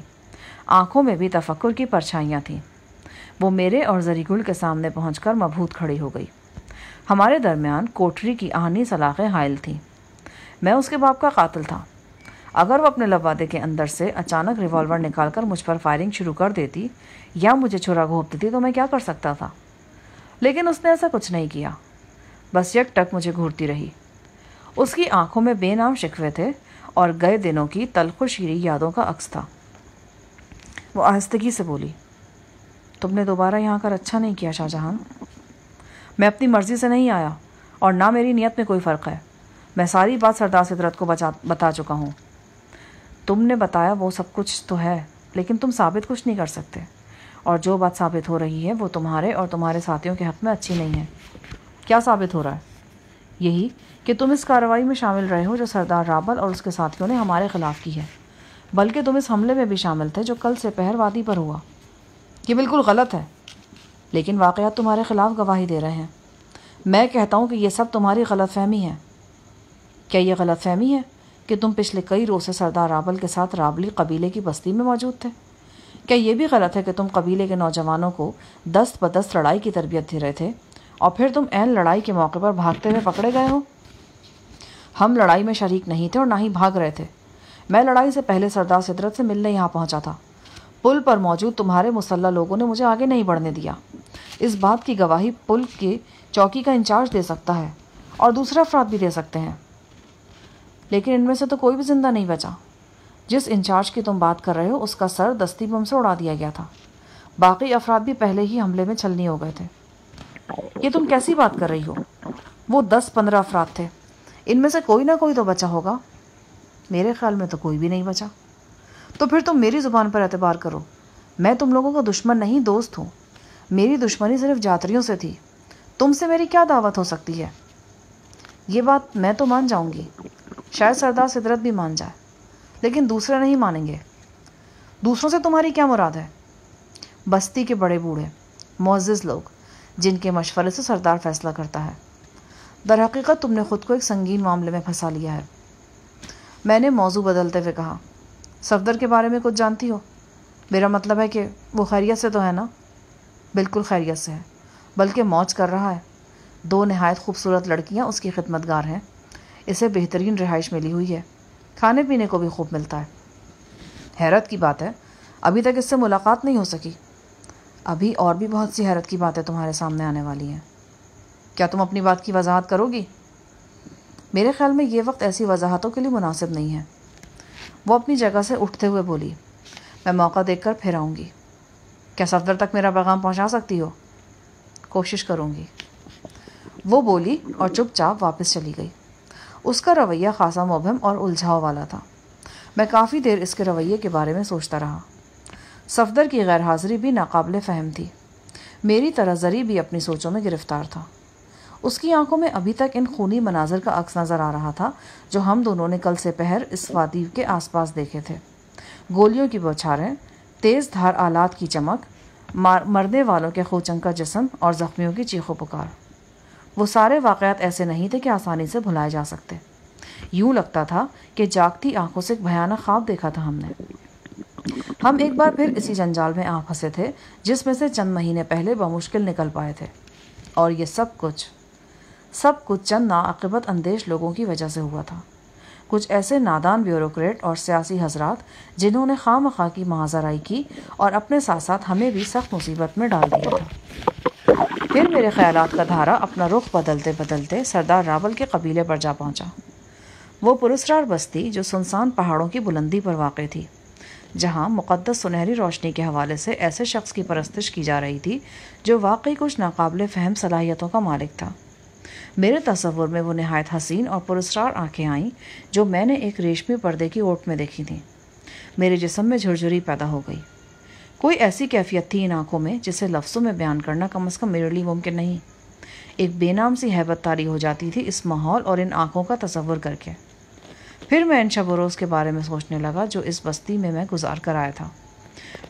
آنکھوں میں بھی تفکر کی پرچھائیاں تھیں۔ وہ میرے اور زری گل کے سامنے پہنچ کر مبہوت کھڑی ہو گئی۔ ہمارے درمیان کوٹری کی آہنی سلاخیں حائل تھیں۔ میں اس کے باپ کا قاتل تھا۔ اگر وہ اپنے لبادے کے اندر سے اچانک ریوالور نکال کر مجھ پر فائرنگ شروع کر دیتی یا مجھے چھرا گھونپ دیتی تو میں کیا کر سکتا تھا؟ لیکن اس نے ایسا کچھ نہیں کیا، بس یک ٹک مجھے گھورتی رہی۔ اس کی آنکھوں میں بے نام شکوے تھے اور گئے دنوں کی تلخ و شیریں یادوں کا عکس تھا۔ وہ آہستگی سے بولی، تم نے دوبارہ یہاں کر اچھا نہیں کیا شاہ جہان۔ میں اپنی مرضی سے نہیں آیا اور نہ میری نیت میں کوئی فرق ہے۔ میں ساری بات سردار سدرت کو بتا چکا ہوں۔ تم نے بتایا وہ سب کچھ تو ہے، لیکن تم ثابت کچھ نہیں کر سکتے، اور جو بات ثابت ہو رہی ہے وہ تمہارے اور تمہارے ساتھیوں کے حق میں اچھی نہیں ہے۔ کیا ثابت ہو رہا ہے؟ یہی کہ تم اس کارروائی میں شامل رہے ہو جو سردار رابل اور اس کے ساتھیوں نے ہمارے خلاف کی ہے، بلکہ تم اس حملے میں بھی شامل تھے جو کل سے پہر وادی پر ہوا۔ یہ بالکل غلط ہے، لیکن واقعات تمہارے خلاف گواہی دے رہے ہیں۔ میں کہتا ہوں کہ یہ سب تمہاری غلط فہمی ہے۔ کیا یہ غلط فہمی ہے کہ تم پچھلے کئی روز سے سردار رابل کے ساتھ رابلی قبیلے کی بستی میں موجود تھے؟ کیا یہ بھی غلط ہے کہ تم قبیلے کے نوجوانوں کو دست بدست لڑائی کی تربیت دے رہے تھے اور پھر تم عین لڑائی کے موقع پر بھاگتے ہوئے پکڑے گئے ہو؟ ہم لڑائی میں شریک نہیں تھے اور نہ ہی بھاگ رہے تھے۔ میں لڑائی سے پہلے سردار سدرت سے ملنے یہاں پہنچا تھا۔ پل پر موجود تمہارے مسلح لوگوں نے مجھے آگے نہیں بڑھنے دیا۔ اس بات کی گواہی پل کی چوکی کا انچارج دے سکتا ہے، اور دوسرا افراد بھی دے سکتے ہیں، لیکن ان میں سے تو کوئی بھی زندہ نہیں بچا۔ جس انچارج کی تم بات کر رہے ہو اس کا سر دستی بم سے اڑا دیا گیا تھا، باقی افراد بھی پہلے ہی حملے میں چھلنی ہو گئے تھے۔ یہ تم کیسی بات کر رہی ہو؟ وہ 10-15 افراد تھے، ان میں سے کوئی نہ کوئی تو بچا ہوگا۔ میرے خیال میں تو کوئی بھی نہیں بچا۔ تو پھر تم میری زبان پر اعتبار کرو، میں تم لوگوں کا دشمن نہیں، دوست ہوں۔ میری دشمنی صرف جاتریوں سے تھی، تم سے میری کیا دعوت ہو سکتی ہے؟ یہ بات میں تو مان جاؤں گی، شاید سردار سدرت بھی مان جائے، لیکن دوسرے نہیں مانیں گے۔ دوسروں سے تمہاری کیا مراد ہے؟ بستی کے بڑے بوڑھے معزز لوگ جن کے مشورے سے سردار فیصلہ کرتا ہے۔ در حقیقت تم نے خود کو ایک سنگین معاملے میں پھنسا لیا ہے۔ میں نے موضوع بدلتے ہوئے کہا، صفدر کے بارے میں کچھ جانتی ہو؟ میرا مطلب ہے کہ وہ خیریت سے تو ہے نا؟ بالکل خیریت سے ہے، بلکہ موج کر رہا ہے۔ 2 نہایت خوبصورت لڑکیاں اس کی خدمت گار ہیں، اسے بہترین رہائش ملی ہوئی ہے، کھانے پینے کو بھی خوب ملتا ہے۔ حیرت کی بات ہے ابھی تک اس سے ملاقات نہیں ہو سکی۔ ابھی اور بھی بہت سی حیرت کی باتیں تمہارے سامنے آنے والی ہیں۔ کیا تم اپنی بات کی وضاحت کرو گی؟ میرے خیال میں یہ وقت ایسی وضاحتوں کے لیے مناسب نہیں ہے۔ وہ اپنی جگہ سے اٹھتے ہوئے بولی، میں موقع دیکھ کر پھر آؤں گی۔ کیا صفدر تک میرا پیغام پہنچا سکتی ہو؟ کوشش کروں گی، وہ بولی اور چپ چاپ واپس چلی گئی۔ اس کا رویہ خاصا مبہم اور الجھاؤ والا تھا۔ میں کافی دیر اس کے رویے کے بارے میں سوچتا رہا۔ صفدر کی غیر حاضری بھی ناقابل فہم تھی۔ میری طرح زری بھی اپنی سوچوں میں گرفتار تھا۔ اس کی آنکھوں میں ابھی تک ان خونی مناظر کا عکس نظر آ رہا تھا جو ہم دونوں نے کل سے پہر اس وادی کے آس پاس دیکھے تھے۔ گولیوں کی بوچھاریں، تیز دھار آلات کی چمک، مرنے والوں کے خوچنکا جسم اور زخمیوں کی چیخ و پکار۔ وہ سارے واقعات ایسے نہیں تھے کہ آسانی سے بھلائے جا سکتے۔ یوں لگتا تھا کہ جاگتی آنکھوں سے ایک بھیانک خواب دیکھا تھا ہم نے۔ ہم ایک بار پھر اسی جنجال میں آ پھنسے تھے جس میں سے چند مہینے پہلے بمشکل نکل پائے تھے، اور یہ سب کچھ چند ناعاقبت اندیش لوگوں کی وجہ سے ہوا تھا۔ کچھ ایسے نادان بیوروکریٹ اور سیاسی حضرات جنہوں نے خواہ مخواہ کی محاذرائی کی اور اپنے ساتھ ساتھ ہمیں بھی سخت مصیبت میں ڈال دیا تھا۔ پھر میرے خیالات کا دھارا اپنا رخ بدلتے بدلتے سردار راول کے قبیلے پر جا پہنچا۔ وہ پراسرار بستی جو سنسان پہاڑوں کی بلندی پر واقع تھی، جہاں مقدس سنہری روشنی کے حوالے سے ایسے شخص کی پرستش کی جا رہی تھی جو واقعی کچھ ناقابل فہم صلاحیتوں کا مالک تھا۔ میرے تصور میں وہ نہایت حسین اور پراسرار آنکھیں آئیں جو میں نے ایک ریشمی پردے کی اوٹ میں دیکھی تھیں۔ میرے جسم میں جھرجھری پیدا ہو گئی۔ کوئی ایسی کیفیت تھی ان آنکھوں میں جسے لفظوں میں بیان کرنا کم از کم میرے لیے ممکن نہیں۔ ایک بے نام سی ہیبت طاری ہو جاتی تھی اس ماحول اور ان آنکھوں کا تصور کر کے۔ پھر میں ان شب و روز کے بارے میں سوچنے لگا جو اس بستی میں گزار کر آیا تھا۔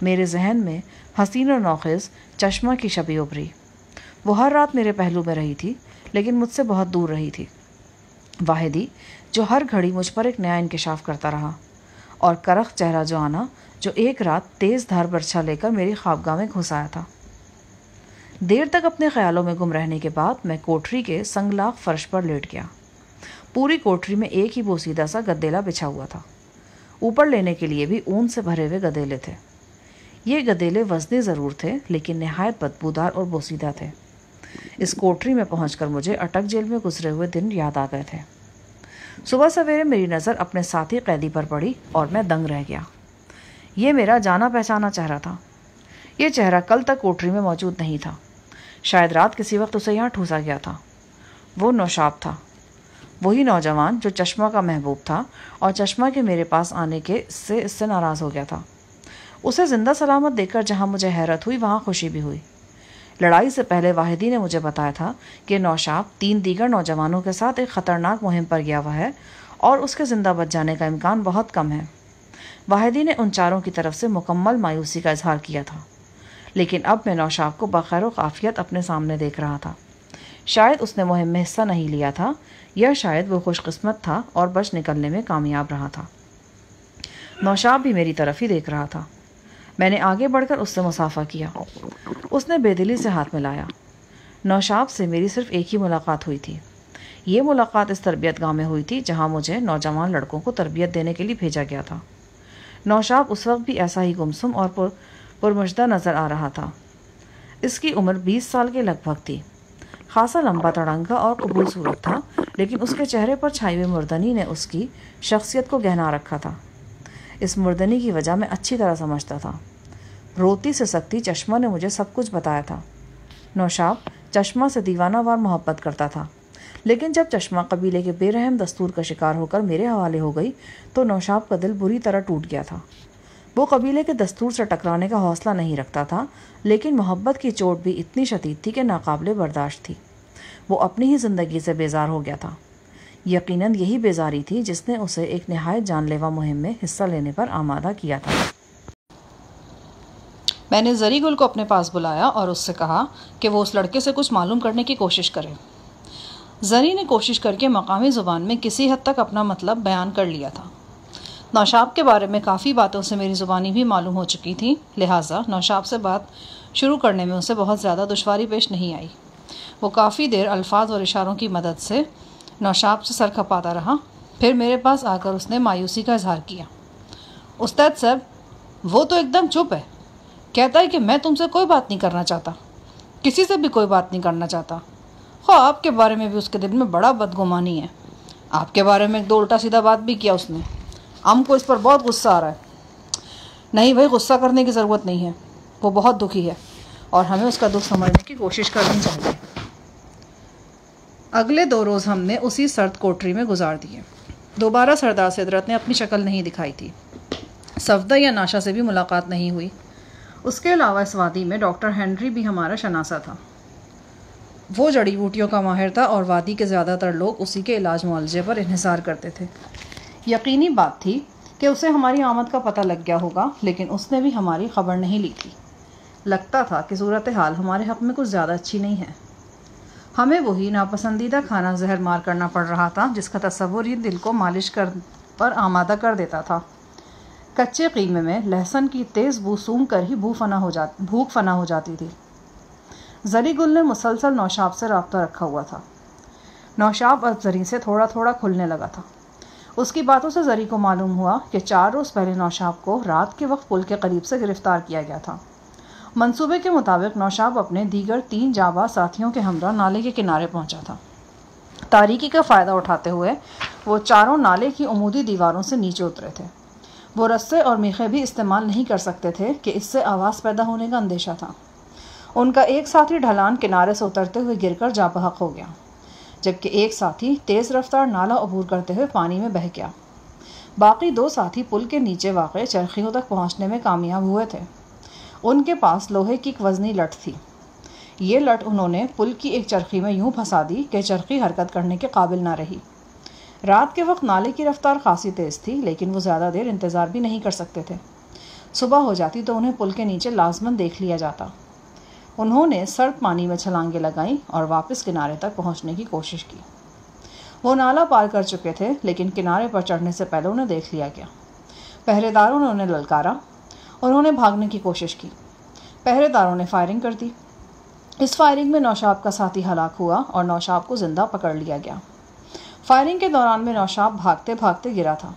میرے ذہن میں حسین اور نوخیز چشمہ کی شبی ابھری۔ وہ ہر رات میرے پہلو میں رہی تھی لیکن مجھ سے بہت دور رہی تھی۔ واحدی جو ہر گھڑی مجھ پر ایک نیا انکشاف کرتا رہا، اور کرخ چہرہ جو آنا جو ایک رات تیز دھار برچھا لے کر میری خوابگاہ میں گھس آیا تھا۔ دیر تک اپنے خیالوں میں گم رہنے کے بعد میں کوٹری کے سنگلاخ فرش پر لیٹ گیا۔ پوری کوٹری میں ایک ہی بوسیدہ سا گدیلا بچھا ہوا تھا۔ اوپر لینے کے لیے بھی اون سے بھرے ہوئے گدیلے تھے۔ یہ گدیلے وزنی ضرور تھے لیکن نہایت بدبودار اور بوسیدہ تھے۔ اس کوٹری میں پہنچ کر مجھے اٹک جیل میں گزرے ہوئے دن یاد آ گئے تھے۔ صبح سویرے میری نظر اپنے ساتھی قیدی پر پڑی اور میں دنگ رہ گیا۔ یہ میرا جانا پہچانا چہرہ تھا۔ یہ چہرہ کل تک کوٹری میں موجود نہیں تھا، شاید رات کسی وقت اسے یہاں ٹھوسا گیا تھا۔ وہ نوشاب تھا، وہی نوجوان جو چشمہ کا محبوب تھا اور چشمہ کے میرے پاس آنے کے اس سے ناراض ہو گیا تھا۔ اسے زندہ سلامت دیکھ کر جہاں مجھے حیرت ہوئی وہاں خوشی بھی ہوئی۔ لڑائی سے پہلے واحدی نے مجھے بتایا تھا کہ نوشاب 3 دیگر نوجوانوں کے ساتھ ایک خطرناک مہم پر گیا ہوا ہے اور اس کے زندہ بچ جانے کا امکان بہت کم ہے۔ واحدی نے ان چاروں کی طرف سے مکمل مایوسی کا اظہار کیا تھا، لیکن اب میں نوشاب کو بخیر و عافیت اپنے سامنے دیکھ رہا تھا۔ شاید اس نے مہم میں حصہ نہیں لیا تھا، یا شاید وہ خوش قسمت تھا اور بچ نکلنے میں کامیاب رہا تھا۔ نوشاب بھی میری طرف ہی دیکھ رہا تھا۔ میں نے آگے بڑھ کر اس سے مصافحہ کیا۔ اس نے بے دلی سے ہاتھ ملایا۔ نوشاب سے میری صرف ایک ہی ملاقات ہوئی تھی۔ یہ ملاقات اس تربیت گاہ میں ہوئی تھی جہاں مجھے نوجوان لڑکوں کو تربیت دینے کے لیے بھیجا گیا تھا۔ نوشاب اس وقت بھی ایسا ہی گمسم اور پرمشدہ نظر آ رہا تھا۔ اس کی عمر 20 سال کے لگ بھگ تھی۔ خاصا لمبا تڑنگا اور قبول صورت تھا، لیکن اس کے چہرے پر چھائی ہوئی مردنی نے اس کی شخصیت کو گہنا رکھا تھا۔ اس مردنی کی وجہ میں اچھی طرح سمجھتا تھا۔ روتی سے سکتی چشمہ نے مجھے سب کچھ بتایا تھا۔ نوشاب چشمہ سے دیوانہ وار محبت کرتا تھا، لیکن جب چشمہ قبیلے کے بے رحم دستور کا شکار ہو کر میرے حوالے ہو گئی تو نوشاب کا دل بری طرح ٹوٹ گیا تھا۔ وہ قبیلے کے دستور سے ٹکرانے کا حوصلہ نہیں رکھتا تھا، لیکن محبت کی چوٹ بھی اتنی شدید تھی کہ ناقابل برداشت تھی۔ وہ اپنی ہی زندگی سے بیزار ہو گیا تھا۔ یقیناً یہی بیزاری تھی جس نے اسے ایک نہایت جان لیوا مہم میں حصہ لینے پر آمادہ کیا تھا۔ میں نے زری گل کو اپنے پاس بلایا اور اس سے کہا کہ وہ اس لڑکے سے کچھ معلوم کرنے کی کوشش کرے۔ زری نے کوشش کر کے مقامی زبان میں کسی حد تک اپنا مطلب بیان کر لیا تھا۔ نوشاب کے بارے میں کافی باتوں سے میری زبانی بھی معلوم ہو چکی تھی، لہٰذا نوشاب سے بات شروع کرنے میں اسے بہت زیادہ دشواری پیش نہیں آئی۔ وہ کافی دیر الفاظ اور اشاروں کی مدد سے نوشاب سے سر کھپاتا رہا، پھر میرے پاس آ کر اس نے مایوسی کا اظہار کیا۔ استاد صاحب، وہ تو ایک دم چپ ہے، کہتا ہے کہ میں تم سے کوئی بات نہیں کرنا چاہتا، کسی سے بھی کوئی بات نہیں کرنا چاہتا۔ خواہ آپ کے بارے میں بھی اس کے دل میں بڑا بدگمانی ہے۔ آپ کے بارے میں ایک دو الٹا سیدھا بات بھی کیا اس نے۔ ہم کو اس پر بہت غصہ آ رہا ہے۔ نہیں بھائی، غصہ کرنے کی ضرورت نہیں ہے، وہ بہت دکھی ہے اور ہمیں اس کا دکھ سمجھنے کی کوشش کرنی چاہیے۔ اگلے 2 روز ہم نے اسی سرد کوٹری میں گزار دیے۔ دوبارہ سردار سدرت نے اپنی شکل نہیں دکھائی تھی۔ صفدہ یا ناشا سے بھی ملاقات نہیں ہوئی۔ اس کے علاوہ اس وادی میں ڈاکٹر ہنری بھی ہمارا شناسہ تھا۔ وہ جڑی بوٹیوں کا ماہر تھا اور وادی کے زیادہ تر لوگ اسی کے علاج معالجے پر انحصار کرتے تھے۔ یقینی بات تھی کہ اسے ہماری آمد کا پتہ لگ گیا ہوگا، لیکن اس نے بھی ہماری خبر نہیں لی تھی۔ لگتا تھا کہ صورتحال ہمارے حق میں کچھ زیادہ اچھی نہیں ہے۔ ہمیں وہی ناپسندیدہ کھانا زہر مار کرنا پڑ رہا تھا جس کا تصور ہی دل کو مالش پر آمادہ کر دیتا تھا۔ کچے قیمے میں لہسن کی تیز بو سونگھ کر ہی بھوک فنا ہو جاتی تھی۔ زری گل نے مسلسل نوشاب سے رابطہ رکھا ہوا تھا۔ نوشاب اب زری سے تھوڑا تھوڑا کھلنے لگا تھا۔ اس کی باتوں سے زری کو معلوم ہوا کہ 4 روز پہلے نوشاب کو رات کے وقت پل کے قریب سے گرفتار کیا گیا تھا۔ منصوبے کے مطابق نوشاب اپنے دیگر 3 جانباز ساتھیوں کے ہمراہ نالے کے کنارے پہنچا تھا۔ تاریکی کا فائدہ اٹھاتے ہوئے وہ چاروں نالے کی عمودی دیواروں سے نیچے اترے تھے۔ وہ رسے اور میخیں بھی استعمال نہیں کر سکتے تھے کہ اس سے آواز پیدا ہونے کا اندیشہ تھا۔ ان کا ایک ساتھی ڈھلان کنارے سے اترتے ہوئے گر کر جاں بحق ہو گیا، جبکہ ایک ساتھی تیز رفتار نالا عبور کرتے ہوئے پانی میں بہہ گیا۔ باقی 2 ساتھی پل کے نیچے واقع چرخیوں تک پہنچنے میں کامیاب ہوئے تھے۔ ان کے پاس لوہے کی ایک وزنی لٹ تھی۔ یہ لٹ انہوں نے پل کی ایک چرخی میں یوں پھنسا دی کہ چرخی حرکت کرنے کے قابل نہ رہی۔ رات کے وقت نالے کی رفتار خاصی تیز تھی، لیکن وہ زیادہ دیر انتظار بھی نہیں کر سکتے تھے۔ صبح ہو جاتی تو انہیں پل کے نیچے لازماً دیکھ لیا جاتا۔ انہوں نے سرد پانی میں چھلانگیں لگائیں اور واپس کنارے تک پہنچنے کی کوشش کی۔ وہ نالا پار کر چکے تھے، لیکن کنارے پر چڑھنے سے پہلے انہیں دیکھ لیا گیا۔ پہرے داروں نے انہیں للکارا۔ انہوں نے بھاگنے کی کوشش کی۔ پہرے داروں نے فائرنگ کر دی۔ اس فائرنگ میں نوشاب کا ساتھی ہلاک ہوا اور نوشاب کو زندہ پکڑ لیا گیا۔ فائرنگ کے دوران میں نوشاب بھاگتے بھاگتے گرا تھا۔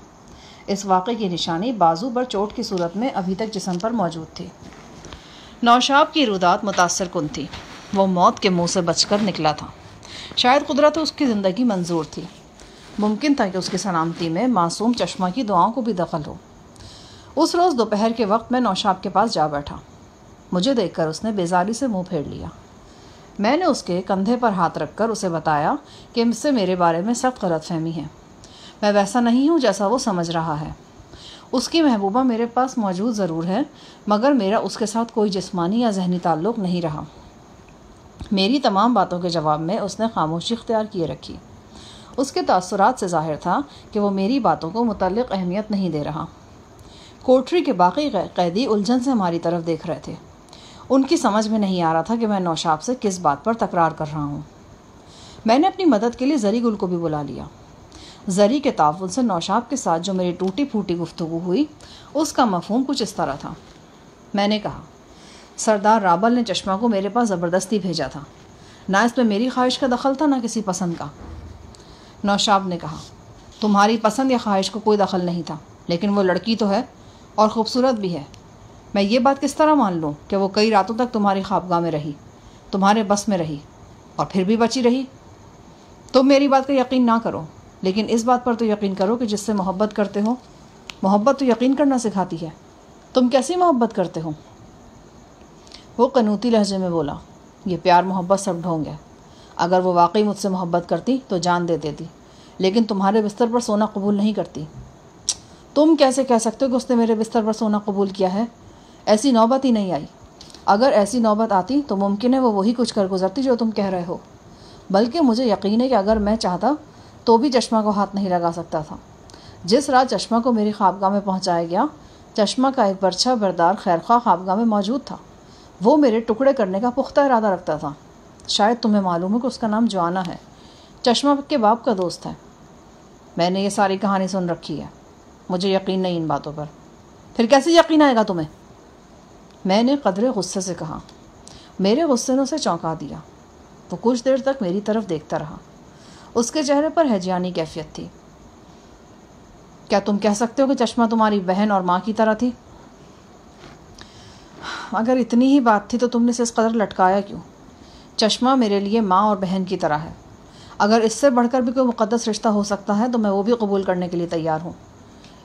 اس واقعے کی نشانی بازو پر چوٹ کی صورت میں ابھی تک جسم پر موجود تھی۔ نوشاب کی رودات متاثر کن تھی۔ وہ موت کے منہ سے بچ کر نکلا تھا۔ شاید قدرت اس کی زندگی منظور تھی۔ ممکن تھا کہ اس کی سلامتی میں معصوم چشمہ کی دعاؤں کو بھی دخل ہو۔ اس روز دوپہر کے وقت میں نوشاب کے پاس جا بیٹھا۔ مجھے دیکھ کر اس نے بیزاری سے منہ پھیر لیا۔ میں نے اس کے کندھے پر ہاتھ رکھ کر اسے بتایا کہ مجھ سے میرے بارے میں سخت غلط فہمی ہے۔ میں ویسا نہیں ہوں جیسا وہ سمجھ رہا ہے۔ اس کی محبوبہ میرے پاس موجود ضرور ہے، مگر میرا اس کے ساتھ کوئی جسمانی یا ذہنی تعلق نہیں رہا۔ میری تمام باتوں کے جواب میں اس نے خاموشی اختیار کیے رکھی۔ اس کے تاثرات سے ظاہر تھا کہ وہ میری باتوں کو متعلق اہمیت نہیں دے رہا۔ کوٹری کے باقی قیدی الجھن سے ہماری طرف دیکھ رہے تھے۔ ان کی سمجھ میں نہیں آ رہا تھا کہ میں نوشاب سے کس بات پر تکرار کر رہا ہوں۔ میں نے اپنی مدد کے لیے زری گل کو بھی بلا لیا۔ زری کے تعاون سے نوشاب کے ساتھ جو میری ٹوٹی پھوٹی گفتگو ہوئی، اس کا مفہوم کچھ اس طرح تھا۔ میں نے کہا، سردار رابل نے چشمہ کو میرے پاس زبردستی بھیجا تھا۔ نہ اس میں میری خواہش کا دخل تھا، نہ کسی پسند کا۔ نوشاب نے کہا، تمہاری پسند یا خواہش کو کوئی دخل نہیں تھا، لیکن وہ لڑکی تو ہے اور خوبصورت بھی ہے۔ میں یہ بات کس طرح مان لوں کہ وہ کئی راتوں تک تمہاری خوابگاہ میں رہی، تمہارے بس میں رہی اور پھر بھی بچی رہی؟ تم میری بات کا یقین نہ کرو، لیکن اس بات پر تو یقین کرو کہ جس سے محبت کرتے ہو، محبت تو یقین کرنا سکھاتی ہے۔ تم کیسی محبت کرتے ہو؟ وہ قنوتی لہجے میں بولا، یہ پیار محبت سب ڈھونگ ہے۔ اگر وہ واقعی مجھ سے محبت کرتی تو جان دے دیتی، لیکن تمہارے بستر پر سونا قبول نہیں کرتی۔ تم کیسے کہہ سکتے ہو کہ اس نے میرے بستر پر سونا قبول کیا ہے؟ ایسی نوبت ہی نہیں آئی۔ اگر ایسی نوبت آتی تو ممکن ہے وہ وہی کچھ کر گزرتی جو تم کہہ رہے ہو۔ بلکہ مجھے یقین ہے کہ اگر میں چاہتا تو بھی چشمہ کو ہاتھ نہیں لگا سکتا تھا۔ جس رات چشمہ کو میری خوابگاہ میں پہنچایا گیا، چشمہ کا ایک برچھا بردار خیرخواہ خوابگاہ میں موجود تھا۔ وہ میرے ٹکڑے کرنے کا پختہ ارادہ رکھتا تھا۔ شاید تمہیں معلوم ہے کہ اس کا نام جوانا ہے، چشمہ کے باپ کا دوست ہے۔ میں نے یہ ساری کہانی سن رکھی ہے، مجھے یقین نہیں ان باتوں پر۔ پھر کیسے یقین آئے گا تمہیں؟ میں نے قدرے غصے سے کہا۔ میرے غصے نے اسے چونکا دیا۔ وہ کچھ دیر تک میری طرف دیکھتا رہا۔ اس کے چہرے پر ہیجانی کیفیت تھی۔ کیا تم کہہ سکتے ہو کہ چشمہ تمہاری بہن اور ماں کی طرح تھی؟ اگر اتنی ہی بات تھی تو تم نے اسے اس قدر لٹکایا کیوں؟ چشمہ میرے لیے ماں اور بہن کی طرح ہے۔ اگر اس سے بڑھ کر بھی کوئی مقدس رشتہ ہو سکتا ہے تو میں وہ بھی قبول کرنے کے لیے تیار ہوں،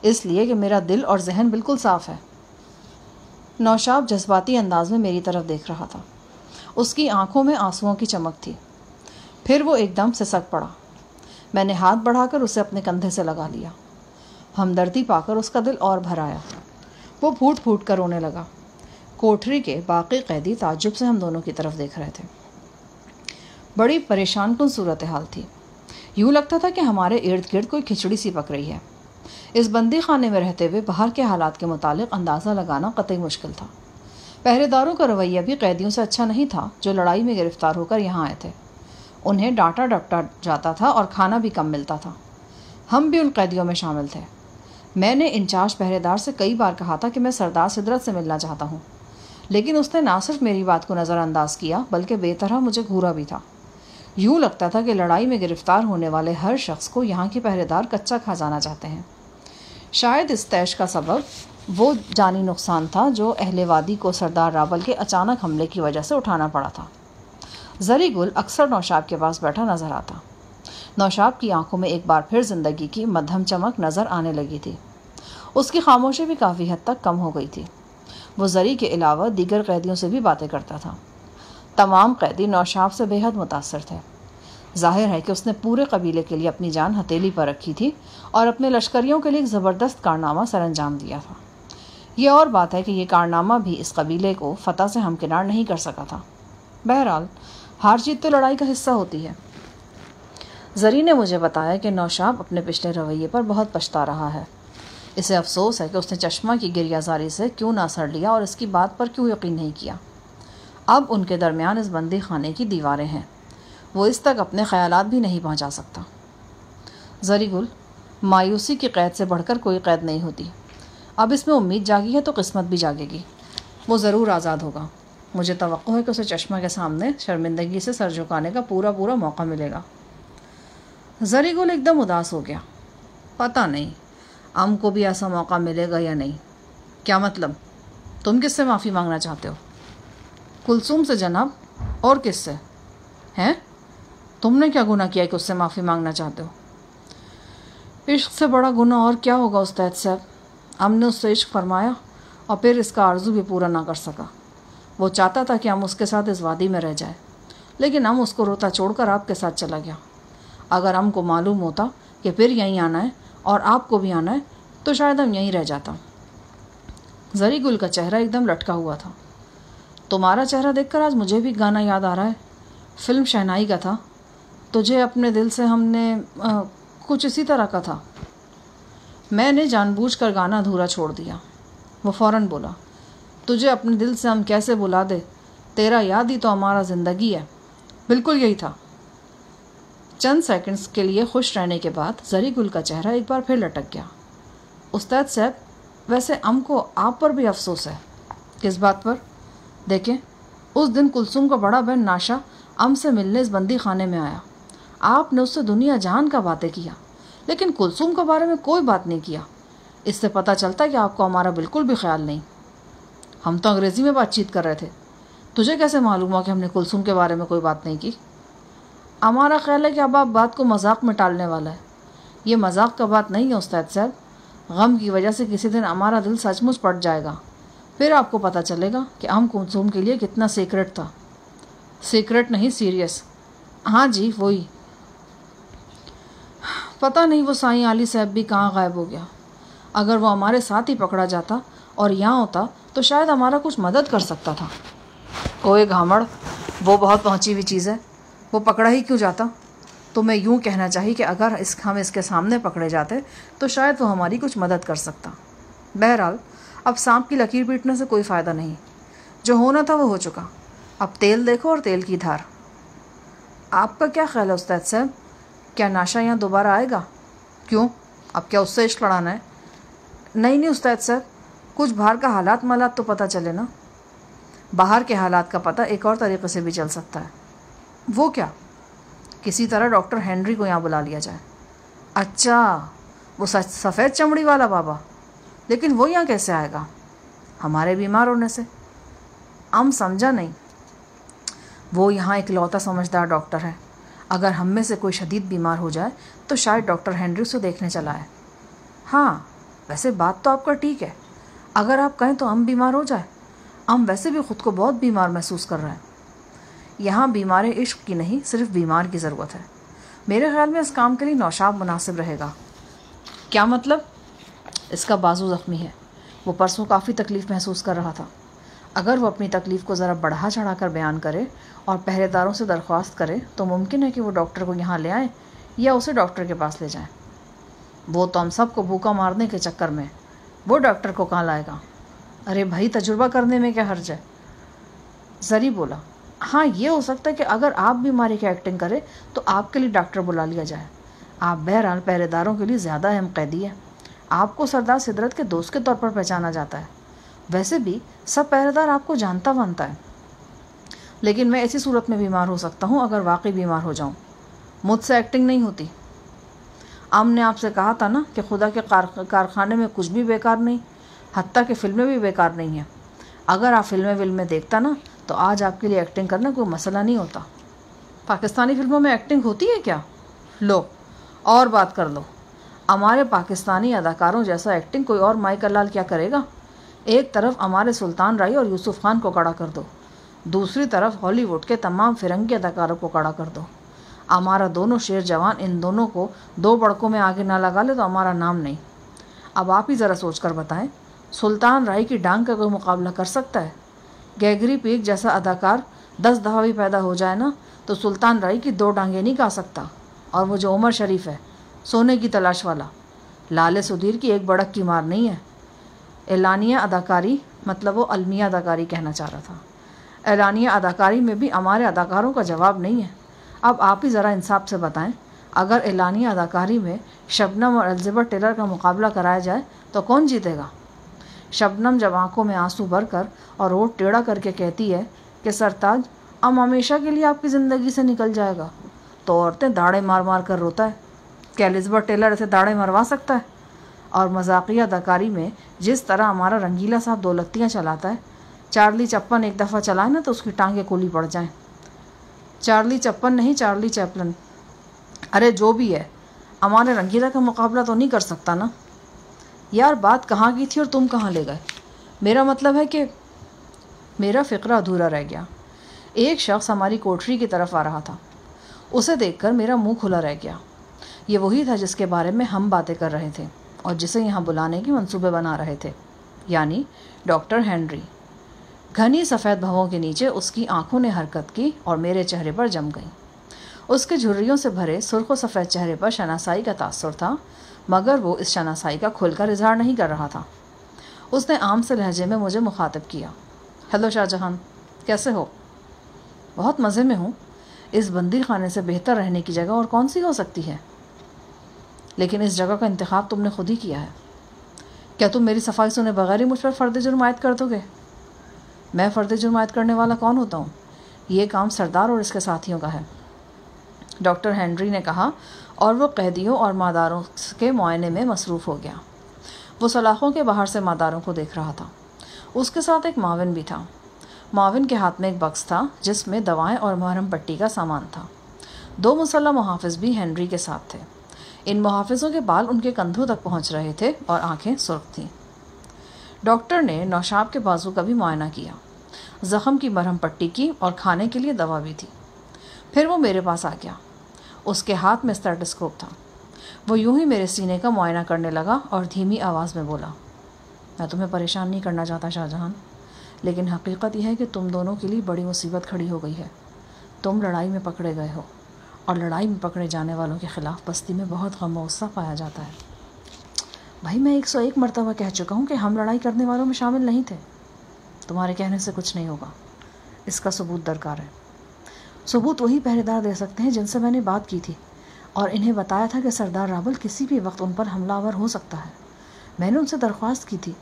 اس لیے کہ میرا دل اور ذہن بالکل صاف ہے۔ نوشاب جذباتی انداز میں میری طرف دیکھ رہا تھا۔ اس کی آنکھوں میں آنسوؤں کی چمک تھی۔ پھر وہ ایک دم سسک پڑا۔ میں نے ہاتھ بڑھا کر اسے اپنے کندھے سے لگا لیا۔ ہمدردی پا کر اس کا دل اور بھر آیا۔ وہ پھوٹ پھوٹ کر رونے لگا۔ کوٹری کے باقی قیدی تعجب سے ہم دونوں کی طرف دیکھ رہے تھے۔ بڑی پریشان کن صورتحال تھی۔ یوں لگتا تھا کہ ہمارے ارد گرد کوئی کھچڑی سی پک رہی ہے۔ اس بندی خانے میں رہتے ہوئے باہر کے حالات کے متعلق اندازہ لگانا قطعی مشکل تھا۔ پہرے داروں کا رویہ بھی قیدیوں سے اچھا نہیں تھا جو لڑائی میں گرفتار ہو کر یہاں آئے تھے۔ انہیں ڈانٹا ڈپٹا جاتا تھا اور کھانا بھی کم ملتا تھا۔ ہم بھی ان قیدیوں میں شامل تھے۔ میں نے انچارج پہرے دار سے کئی بار کہا تھا کہ میں سردار سدرت سے ملنا چاہتا ہوں، لیکن اس نے نہ صرف میری بات کو نظر انداز کیا بلکہ بے طرح مجھے گھورا بھی تھا۔ یوں لگتا تھا کہ لڑائی میں گرفتار ہونے والے ہر شخص کو یہاں کے پہرے دار کچا کھا جانا چاہتے ہیں۔ شاید اس طیش کا سبب وہ جانی نقصان تھا جو اہل وادی کو سردار راول کے اچانک حملے کی وجہ سے اٹھانا پڑا تھا۔ زری گل اکثر نوشاب کے پاس بیٹھا نظر آتا۔ نوشاب کی آنکھوں میں ایک بار پھر زندگی کی مدھم چمک نظر آنے لگی تھی۔ اس کی خاموشی بھی کافی حد تک کم ہو گئی تھی۔ وہ زری کے علاوہ دیگر قیدیوں سے بھی باتیں کرتا تھا۔ تمام قیدی نوشاب سے بے حد متاثر تھے۔ ظاہر ہے کہ اس نے پورے قبیلے کے لیے اپنی جان ہتھیلی پر رکھی تھی اور اپنے لشکریوں کے لیے ایک زبردست کارنامہ سر انجام دیا تھا۔ یہ اور بات ہے کہ یہ کارنامہ بھی اس قبیلے کو فتح سے ہمکنار نہیں کر سکا تھا۔ بہرحال ہار جیت تو لڑائی کا حصہ ہوتی ہے۔ زری نے مجھے بتایا کہ نوشاب اپنے پچھلے رویے پر بہت پچھتا رہا ہے۔ اسے افسوس ہے کہ اس نے چشمہ کی گریہ زاری سے کیوں نہ سر لیا اور اس کی بات پر کیوں یقین نہیں کیا۔ اب ان کے درمیان اس بندی خانے کی دیواریں ہیں، وہ اس تک اپنے خیالات بھی نہیں پہنچا سکتا۔ زری گل، مایوسی کی قید سے بڑھ کر کوئی قید نہیں ہوتی۔ اب اس میں امید جاگی ہے تو قسمت بھی جاگے گی۔ وہ ضرور آزاد ہوگا۔ مجھے توقع ہے کہ اسے چشمہ کے سامنے شرمندگی سے سر جھکانے کا پورا موقع ملے گا۔ زری گل ایک دم اداس ہو گیا۔ پتہ نہیں ام کو بھی ایسا موقع ملے گا یا نہیں۔ کیا مطلب؟ تم کس سے معافی مانگنا چاہتے ہو؟ کلثوم سے جناب۔ اور کس سے؟ ہیں؟ تم نے کیا گناہ کیا کہ اس سے معافی مانگنا چاہتے ہو؟ عشق سے بڑا گناہ اور کیا ہوگا استاد صاحب؟ ام نے اس سے عشق فرمایا اور پھر اس کا آرزو بھی پورا نہ کر سکا۔ وہ چاہتا تھا کہ ام اس کے ساتھ اس وادی میں رہ جائے، لیکن ام اس کو روتا چھوڑ کر آپ کے ساتھ چلا گیا۔ اگر ام کو معلوم ہوتا کہ پھر یہیں آنا ہے اور آپ کو بھی آنا ہے تو شاید ہم یہیں رہ جاتا۔ زری گل کا چہرہ ایک دم لٹکا ہوا تھا۔ تمہارا چہرہ دیکھ کر آج مجھے بھی گانا یاد آ رہا ہے، فلم شہنائی کا تھا۔ تجھے اپنے دل سے ہم نے کچھ اسی طرح کا تھا۔ میں نے جان بوجھ کر گانا ادھورا چھوڑ دیا۔ وہ فوراً بولا، تجھے اپنے دل سے ہم کیسے بلا دے، تیرا یاد ہی تو ہمارا زندگی ہے۔ بالکل یہی تھا۔ چند سیکنڈز کے لیے خوش رہنے کے بعد زری گل کا چہرہ ایک بار پھر لٹک گیا۔ استاد صاحب، ویسے ام کو آپ پر بھی افسوس ہے۔ کس بات پر؟ دیکھیں، اس دن کلثوم کا بڑا بہن ناشا ام سے ملنے اس بندی خانے میں آیا۔ آپ نے اس سے دنیا جہان کا باتیں کیا، لیکن کلثوم کے بارے میں کوئی بات نہیں کیا۔ اس سے پتہ چلتا کہ آپ کو ہمارا بالکل بھی خیال نہیں۔ ہم تو انگریزی میں بات چیت کر رہے تھے، تجھے کیسے معلوم ہوا کہ ہم نے کلثوم کے بارے میں کوئی بات نہیں کی؟ ہمارا خیال ہے کہ اب آپ بات کو مذاق میں ٹالنے والا ہے. یہ مذاق کا بات نہیں ہے استاد صاحب. غم کی وجہ سے کسی دن ہمارا دل سچ مچ پٹ جائے گا. پھر آپ کو پتہ چلے گا کہ ام کلثوم کے لیے کتنا سیکرٹ تھا. سیکرٹ نہیں، سیریس. ہاں جی وہی. پتہ نہیں وہ سائیں علی صاحب بھی کہاں غائب ہو گیا. اگر وہ ہمارے ساتھ ہی پکڑا جاتا اور یہاں ہوتا تو شاید ہمارا کچھ مدد کر سکتا تھا. اوے گھامڑ، وہ بہت پہنچی ہوئی چیز ہے. وہ پکڑا ہی کیوں جاتا؟ تو میں یوں کہنا چاہیے کہ اگر ہم اس کے سامنے پکڑے جاتے تو شاید وہ ہماری کچھ مدد کر سکتا. بہرحال اب سانپ کی لکیر پیٹنے سے کوئی فائدہ نہیں. جو ہونا تھا وہ ہو چکا. اب تیل دیکھو اور تیل کی دھار. آپ کا کیا خیال ہے استاد صاحب؟ کیا ناشا یہاں دوبارہ آئے گا؟ کیوں؟ اب کیا اس سے عشق لڑانا ہے؟ نہیں استاد صاحب، کچھ باہر کا حالات مالات تو پتہ چلے نا. باہر کے حالات کا پتہ ایک اور طریقے سے بھی چل سکتا ہے. وہ کیا؟ کسی طرح ڈاکٹر ہینری کو یہاں بلا لیا جائے. اچھا، وہ سفید چمڑی والا بابا. لیکن وہ یہاں کیسے آئے گا؟ ہمارے بیمار ہونے سے. ہم سمجھا نہیں. وہ یہاں ایک لوتا سمجھدار ڈاکٹر ہے. اگر ہم میں سے کوئی شدید بیمار ہو جائے تو شاید ڈاکٹر ہینری اسے دیکھنے چلا ہے. ہاں ویسے بات تو آپ کا ٹھیک ہے. اگر آپ کہیں تو ہم بیمار ہو جائے. ہم ویسے بھی خود کو بہت بیمار محسوس کر رہے ہیں. یہاں بیمار عشق کی نہیں، صرف بیمار کی ضرورت ہے. میرے خیال میں اس کام کے لیے نوشاب مناسب رہے گا. کیا مطلب؟ اس کا بازو زخمی ہے. وہ پرسوں کافی تکلیف محسوس کر رہا تھا. اگر وہ اپنی تکلیف کو ذرا بڑھا چڑھا کر بیان کرے اور پہرے داروں سے درخواست کرے تو ممکن ہے کہ وہ ڈاکٹر کو یہاں لے آئیں یا اسے ڈاکٹر کے پاس لے جائیں. وہ تو ہم سب کو بھوکا مارنے کے چکر میں. وہ ڈاکٹر کو کہاں لائے گا؟ ارے بھائی، تجربہ کرنے میں کیا حرج ہے؟ زری بولا. ہاں یہ ہو سکتا ہے کہ اگر آپ بیماری کی ایکٹنگ کرے تو آپ کے لیے ڈاکٹر بلا لیا جائے. آپ بہرحال پہرے داروں کے لیے زیادہ اہم قیدی ہیں. آپ کو سردار سدرت کے دوست کے طور پر پہچانا جاتا ہے. ویسے بھی سب پہرے دار آپ کو جانتا وانتا ہے. لیکن میں ایسی صورت میں بیمار ہو سکتا ہوں اگر واقعی بیمار ہو جاؤں. مجھ سے ایکٹنگ نہیں ہوتی. ہم نے آپ سے کہا تھا نا کہ خدا کے کارخانے میں کچھ بھی بیکار نہیں، حتیٰ کہ فلمیں بھی بیکار نہیں ہیں. اگر آپ فلمیں دیکھتا نا تو آج آپ کے لیے ایکٹنگ کرنا کوئی مسئلہ نہیں ہوتا. پاکستانی فلموں میں ایکٹنگ ہوتی ہے کیا؟ لو اور بات کر لو. ہمارے پاکستانی اداکاروں جیسا ایکٹنگ کوئی اور مائیکل لال کیا کرے گا؟ ایک طرف ہمارے سلطان رائی اور یوسف خان کو کھڑا کر دو، دوسری طرف ہالی ووڈ کے تمام فرنگی اداکاروں کو کھڑا کر دو. ہمارا دونوں شیر جوان ان دونوں کو دو بڑکوں میں آگے نہ لگا لے تو ہمارا نام نہیں. اب آپ ہی ذرا سوچ کر بتائیں، سلطان رائی کی ڈانگ کا کوئی مقابلہ کر سکتا ہے؟ گیگری پیک جیسا اداکار 10 دفعہ بھی پیدا ہو جائے نا تو سلطان رائی کی 2 ڈانگیں نہیں کھا سکتا. اور وہ جو عمر شریف ہے، سونے کی تلاش والا، لالے سدھیر کی ایک بڑک کی مار نہیں ہے. اعلانیہ اداکاری، مطلب وہ المیہ اداکاری کہنا چاہ رہا تھا. اعلانیہ اداکاری میں بھی ہمارے اداکاروں کا جواب نہیں ہے. اب آپ ہی ذرا انصاف سے بتائیں، اگر اعلانیہ اداکاری میں شبنم اور الزبتھ ٹیلر کا مقابلہ کرایا جائے تو کون جیتے گا؟ شبنم جب آنکھوں میں آنسو بھر کر اور ہوٹھ ٹیڑھا کر کے کہتی ہے کہ سرتاج اب ہمیشہ کے لیے آپ کی زندگی سے نکل جائے گا، تو عورتیں داڑے مار مار کر روتا ہے. کیا الزبتھ ٹیلر اسے داڑے مروا سکتا ہے؟ اور مذاقیہ اداکاری میں جس طرح ہمارا رنگیلا صاحب 2 لتیاں چلاتا ہے، چارلی چپن ایک دفعہ چلائے نا تو اس کی ٹانگیں کولی پڑ جائیں. چارلی چپن نہیں، چارلی چیپلن. ارے جو بھی ہے، ہمارے رنگیلا کا مقابلہ تو نہیں کر سکتا نا. یار بات کہاں کی تھی اور تم کہاں لے گئے؟ میرا مطلب ہے کہ میرا فقرہ ادھورا رہ گیا. ایک شخص ہماری کوٹری کی طرف آ رہا تھا. اسے دیکھ کر میرا منہ کھلا رہ گیا. یہ وہی تھا جس کے بارے میں ہم باتیں کر رہے تھے اور جسے یہاں بلانے کے منصوبے بنا رہے تھے، یعنی ڈاکٹر ہینری. گھنی سفید بھووں کے نیچے اس کی آنکھوں نے حرکت کی اور میرے چہرے پر جم گئیں. اس کے جھریوں سے بھرے سرخ و سفید چہرے پر شناسائی کا تاثر تھا، مگر وہ اس شناسائی کا کھل کر اظہار نہیں کر رہا تھا. اس نے عام سے لہجے میں مجھے مخاطب کیا. ہیلو شاہ جہان، کیسے ہو؟ بہت مزے میں ہوں. اس بندی خانے سے بہتر رہنے کی جگہ اور کون سی ہو سکتی ہے؟ لیکن اس جگہ کا انتخاب تم نے خود ہی کیا ہے. کیا تم میری صفائی سنے بغیر ہی مجھ پر فرد جرم عائد کر دو گے؟ میں فرد جرم عائد کرنے والا کون ہوتا ہوں؟ یہ کام سردار اور اس کے ساتھیوں کا ہے، ڈاکٹر ہینری نے کہا، اور وہ قیدیوں اور ماداروں کے معائنے میں مصروف ہو گیا. وہ سلاخوں کے باہر سے ماداروں کو دیکھ رہا تھا. اس کے ساتھ ایک معاون بھی تھا. معاون کے ہاتھ میں ایک بکس تھا جس میں دوائیں اور محرم پٹی کا سامان تھا. 2 مسلح محافظ بھی ہنری کے ساتھ تھے۔ ان محافظوں کے بال ان کے کندھوں تک پہنچ رہے تھے اور آنکھیں سرخ تھیں۔ ڈاکٹر نے نوشاب کے بازو کا بھی معائنہ کیا، زخم کی مرہم پٹی کی اور کھانے کے لیے دوا بھی تھی۔ پھر وہ میرے پاس آ گیا۔ اس کے ہاتھ میں اسٹیٹھوسکوپ تھا۔ وہ یوں ہی میرے سینے کا معائنہ کرنے لگا اور دھیمی آواز میں بولا، میں تمہیں پریشان نہیں کرنا چاہتا شاہ جہان، لیکن حقیقت یہ ہے کہ تم دونوں کے لیے بڑی مصیبت کھڑی ہو گئی ہے۔ تم لڑائی میں پکڑے گئے ہو، اور لڑائی میں پکڑے جانے والوں کے خلاف بستی میں بہت غم و غصہ پایا جاتا ہے۔ بھائی میں 101 مرتبہ کہہ چکا ہوں کہ ہم لڑائی کرنے والوں میں شامل نہیں تھے۔ تمہارے کہنے سے کچھ نہیں ہوگا، اس کا ثبوت درکار ہے۔ ثبوت وہی پہرے دار دے سکتے ہیں جن سے میں نے بات کی تھی اور انہیں بتایا تھا کہ سردار رابل کسی بھی وقت ان پر حملہ آور ہو سکتا ہے۔ میں نے ان سے درخواست کی تھی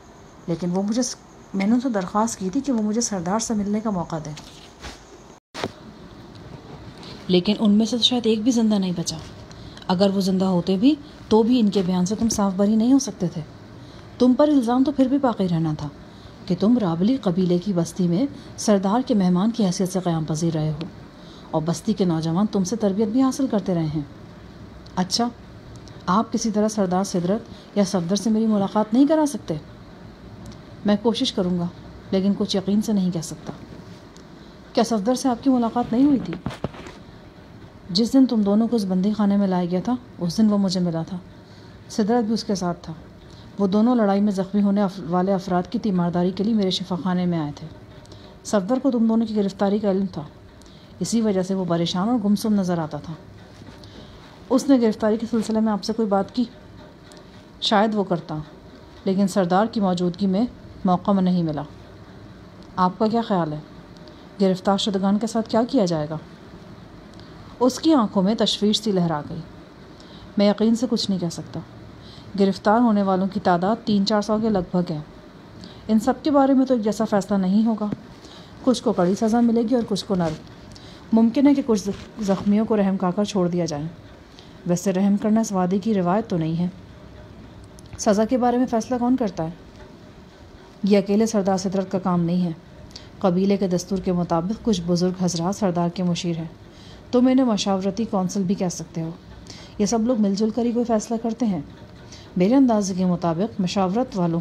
کہ وہ مجھے سردار سے ملنے کا موقع دیں، لیکن ان میں سے شاید ایک بھی زندہ نہیں بچا۔ اگر وہ زندہ ہوتے بھی تو بھی ان کے بیان سے تم صاف بری نہیں ہو سکتے تھے۔ تم پر الزام تو پھر بھی باقی رہنا تھا کہ تم رابلی قبیلے کی بستی میں سردار کے مہمان کی حیثیت سے قیام پذیر رہے ہو، اور بستی کے نوجوان تم سے تربیت بھی حاصل کرتے رہے ہیں۔ اچھا، آپ کسی طرح سردار سدرت یا صفدر سے میری ملاقات نہیں کرا سکتے؟ میں کوشش کروں گا، لیکن کچھ یقین سے نہیں کہہ سکتا۔ کیا صفدر سے آپ کی ملاقات نہیں ہوئی تھی؟ جس دن تم دونوں کو اس بندی خانے میں لایا گیا تھا اس دن وہ مجھے ملا تھا۔ سدرت بھی اس کے ساتھ تھا۔ وہ دونوں لڑائی میں زخمی ہونے والے افراد کی تیمارداری کے لیے میرے شفا خانے میں آئے تھے۔ صفدر کو تم دونوں کی گرفتاری کا علم تھا، اسی وجہ سے وہ پریشان اور گمسم نظر آتا تھا۔ اس نے گرفتاری کے سلسلے میں آپ سے کوئی بات کی؟ شاید وہ کرتا، لیکن سردار کی موجودگی میں موقع میں نہیں ملا۔ آپ کا کیا خیال ہے؟ گرفتار شدگان کے ساتھ کیا کیا جائے گا؟ اس کی آنکھوں میں تشویش سی لہرا گئی۔ میں یقین سے کچھ نہیں کہہ سکتا۔ گرفتار ہونے والوں کی تعداد 300-400 کے لگ بھگ ہے۔ ان سب کے بارے میں تو ایک جیسا فیصلہ نہیں ہوگا۔ کچھ کو کڑی سزا ملے گی اور کچھ کو نرم۔ ممکن ہے کہ کچھ زخمیوں کو رحم کھا کر چھوڑ دیا جائے۔ ویسے رحم کرنا اس وادی کی روایت تو نہیں ہے۔ سزا کے بارے میں فیصلہ کون کرتا ہے؟ یہ اکیلے سردار سدرت کا کام نہیں ہے۔ قبیلے کے دستور کے مطابق کچھ بزرگ حضرات سردار کے مشیر ہیں۔ تم انہیں مشاورتی کونسل بھی کہہ سکتے ہو۔ یہ سب لوگ مل جل کر ہی کوئی فیصلہ کرتے ہیں۔ میرے اندازے کے مطابق مشاورت والوں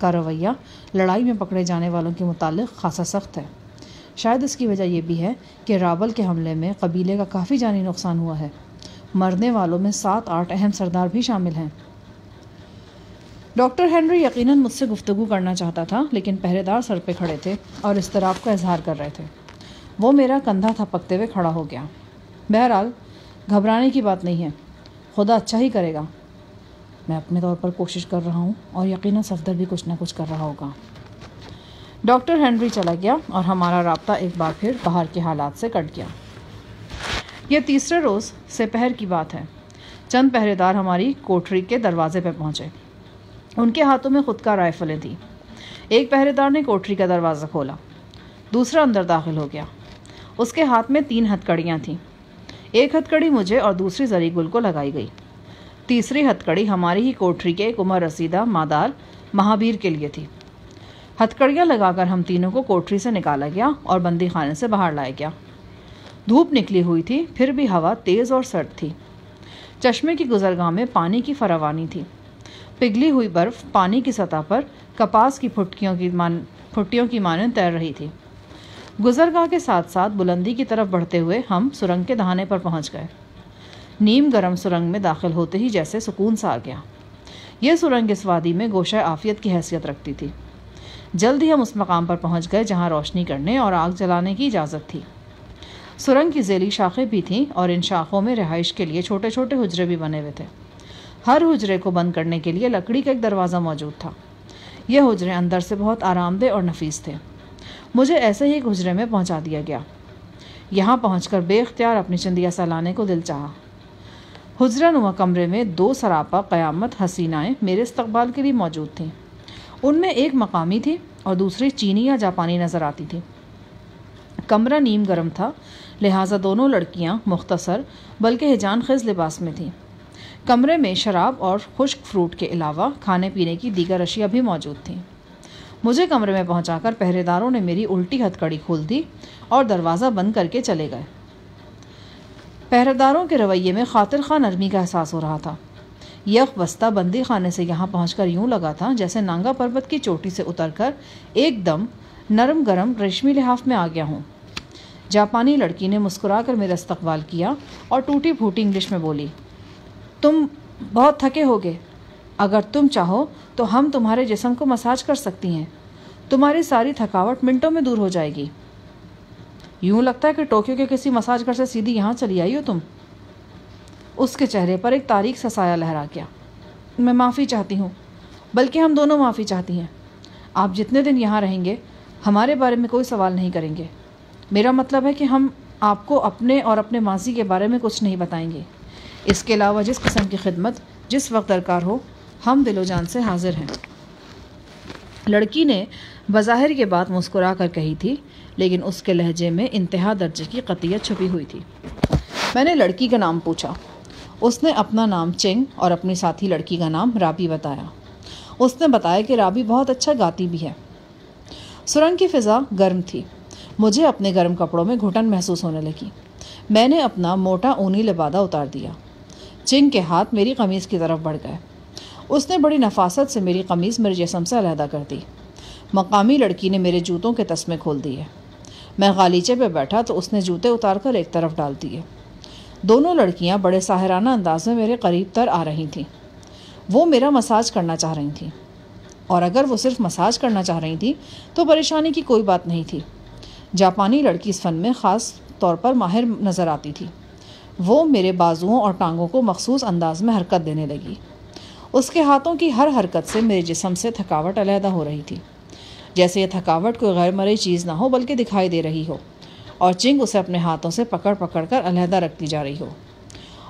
کا رویہ لڑائی میں پکڑے جانے والوں کے متعلق خاصا سخت ہے۔ شاید اس کی وجہ یہ بھی ہے کہ رابل کے حملے میں قبیلے کا کافی جانی نقصان ہوا ہے۔ مرنے والوں میں 7-8 اہم سردار بھی شامل ہیں۔ ڈاکٹر ہنری یقیناً مجھ سے گفتگو کرنا چاہتا تھا، لیکن پہرے دار سر پہ کھڑے تھے اور اضطراب کا اظہار کر رہے تھے۔ وہ میرا کندھا تھپکتے ہوئے کھڑا ہو گیا۔ بہرحال گھبرانے کی بات نہیں ہے، خدا اچھا ہی کرے گا۔ میں اپنے طور پر کوشش کر رہا ہوں اور یقیناً صفدر بھی کچھ نہ کچھ کر رہا ہوگا۔ ڈاکٹر ہنری چلا گیا اور ہمارا رابطہ ایک بار پھر باہر کے حالات سے کٹ گیا۔ یہ تیسرے روز سے پہر کی بات ہے۔ چند پہرے دار ہماری کوٹری کے دروازے پہ پہنچے۔ ان کے ہاتھوں میں خودکار رائفلیں تھیں۔ ایک پہرے دار نے کوٹری کا دروازہ کھولا، دوسرا اندر داخل ہو گیا۔ اس کے ہاتھ میں 3 ہتھکڑیاں تھیں۔ ایک ہتھکڑی مجھے اور دوسری زری گل کو لگائی گئی۔ تیسری ہتھکڑی ہماری ہی کوٹری کے ایک عمر رسیدہ مادار مہابیر کے لیے تھی۔ ہتھکڑیاں لگا کر ہم تینوں کو کوٹری سے نکالا گیا اور بندی خانے سے باہر لایا گیا۔ دھوپ نکلی ہوئی تھی، پھر بھی ہوا تیز اور سرد تھی۔ چشمے کی گزرگاہ میں پانی کی فراوانی تھی۔ پگھلی ہوئی برف پانی کی سطح پر کپاس کی پھٹیوں کی مانند تیر رہی تھی۔ گزرگاہ کے ساتھ ساتھ بلندی کی طرف بڑھتے ہوئے ہم سرنگ کے دہانے پر پہنچ گئے۔ نیم گرم سرنگ میں داخل ہوتے ہی جیسے سکون سا آ گیا۔ یہ سرنگ اس وادی میں گوشہ عافیت کی حیثیت رکھتی تھی۔ جلد ہی ہم اس مقام پر پہنچ گئے جہاں روشنی کرنے اور آگ جلانے کی اجازت تھی۔ سرنگ کی ذیلی شاخیں بھی تھیں اور ان شاخوں میں رہائش کے لیے چھوٹے چھوٹے حجرے بھی بنے ہوئے تھے۔ ہر حجرے کو بند کرنے کے لیے لکڑی کا ایک دروازہ موجود تھا۔ یہ حجرے اندر سے بہت آرام دہ اور نفیس تھے۔ مجھے ایسے ہی ایک حجرے میں پہنچا دیا گیا۔ یہاں پہنچ کر بے اختیار اپنی چندیا سلانے کو دل چاہا۔ حجرہ نما کمرے میں 2 سراپا قیامت حسینائیں میرے استقبال کے لیے موجود تھیں۔ ان میں ایک مقامی تھی اور دوسری چینی یا جاپانی نظر آتی تھی۔ کمرہ نیم گرم تھا، لہٰذا دونوں لڑکیاں مختصر بلکہ ہجان خیز لباس میں تھیں۔ کمرے میں شراب اور خشک فروٹ کے علاوہ کھانے پینے کی دیگر اشیاء بھی موجود تھیں۔ مجھے کمرے میں پہنچا کر پہرے داروں نے میری الٹی ہتھ کڑی کھول دی اور دروازہ بند کر کے چلے گئے۔ پہرےداروں کے رویے میں خاطر خواہ نرمی کا احساس ہو رہا تھا۔ یک بستہ بندی خانے سے یہاں پہنچ کر یوں لگا تھا جیسے نانگا پربت کی چوٹی سے اتر کر ایک دم نرم گرم ریشمی لحاف میں آ گیا ہوں۔ جاپانی لڑکی نے مسکرا کر میرا استقبال کیا اور ٹوٹی پھوٹی انگلش میں بولی، تم بہت تھکے ہوگے، اگر تم چاہو تو ہم تمہارے جسم کو مساج کر سکتی ہیں، تمہاری ساری تھکاوٹ منٹوں میں دور ہو جائے گی۔ یوں لگتا ہے کہ ٹوکیو کے کسی مساج گھر سے سیدھی یہاں چلی آئی ہو تم۔ اس کے چہرے پر ایک تاریک سا سایہ لہرا گیا۔ میں معافی چاہتی ہوں، بلکہ ہم دونوں معافی چاہتی ہیں۔ آپ جتنے دن یہاں رہیں گے ہمارے بارے میں کوئی سوال نہیں کریں گے۔ میرا مطلب ہے کہ ہم آپ کو اپنے اور اپنے ماضی کے بارے میں کچھ نہیں بتائیں گے۔ اس کے علاوہ جس قسم کی خدمت جس وقت درکار ہو ہم دل و جان سے حاضر ہیں۔ لڑکی نے بظاہر یہ بات مسکرا کر کہی تھی، لیکن اس کے لہجے میں انتہا درجے کی قطعیت چھپی ہوئی تھی۔ میں نے لڑکی کا نام پوچھا۔ اس نے اپنا نام چنگ اور اپنی ساتھی لڑکی کا نام رابی بتایا۔ اس نے بتایا کہ رابی بہت اچھا گاتی بھی ہے۔ سرنگ کی فضا گرم تھی۔ مجھے اپنے گرم کپڑوں میں گھٹن محسوس ہونے لگی۔ میں نے اپنا موٹا اونی لبادہ اتار دیا۔ چنگ کے ہاتھ میری قمیض کی طرف بڑھ گئے۔ اس نے بڑی نفاست سے میری قمیض میرے جسم سے علیحدہ کر دی۔ مقامی لڑکی نے میرے جوتوں کے تسمے کھول دیے۔ میں غالیچے پہ بیٹھا تو اس نے جوتے اتار کر ایک طرف ڈال دیے۔ دونوں لڑکیاں بڑے ساحرانہ انداز میں میرے قریب تر آ رہی تھیں۔ وہ میرا مساج کرنا چاہ رہی تھیں، اور اگر وہ صرف مساج کرنا چاہ رہی تھیں تو پریشانی کی کوئی بات نہیں تھی۔ جاپانی لڑکی اس فن میں خاص طور پر ماہر نظر آتی تھی۔ وہ میرے بازوؤں اور ٹانگوں کو مخصوص انداز میں حرکت دینے لگی۔ اس کے ہاتھوں کی ہر حرکت سے میرے جسم سے تھکاوٹ علیحدہ ہو رہی تھی، جیسے یہ تھکاوٹ کوئی غیر مرئی چیز نہ ہو بلکہ دکھائی دے رہی ہو، اور چنگ اسے اپنے ہاتھوں سے پکڑ پکڑ کر علیحدہ رکھتی جا رہی ہو۔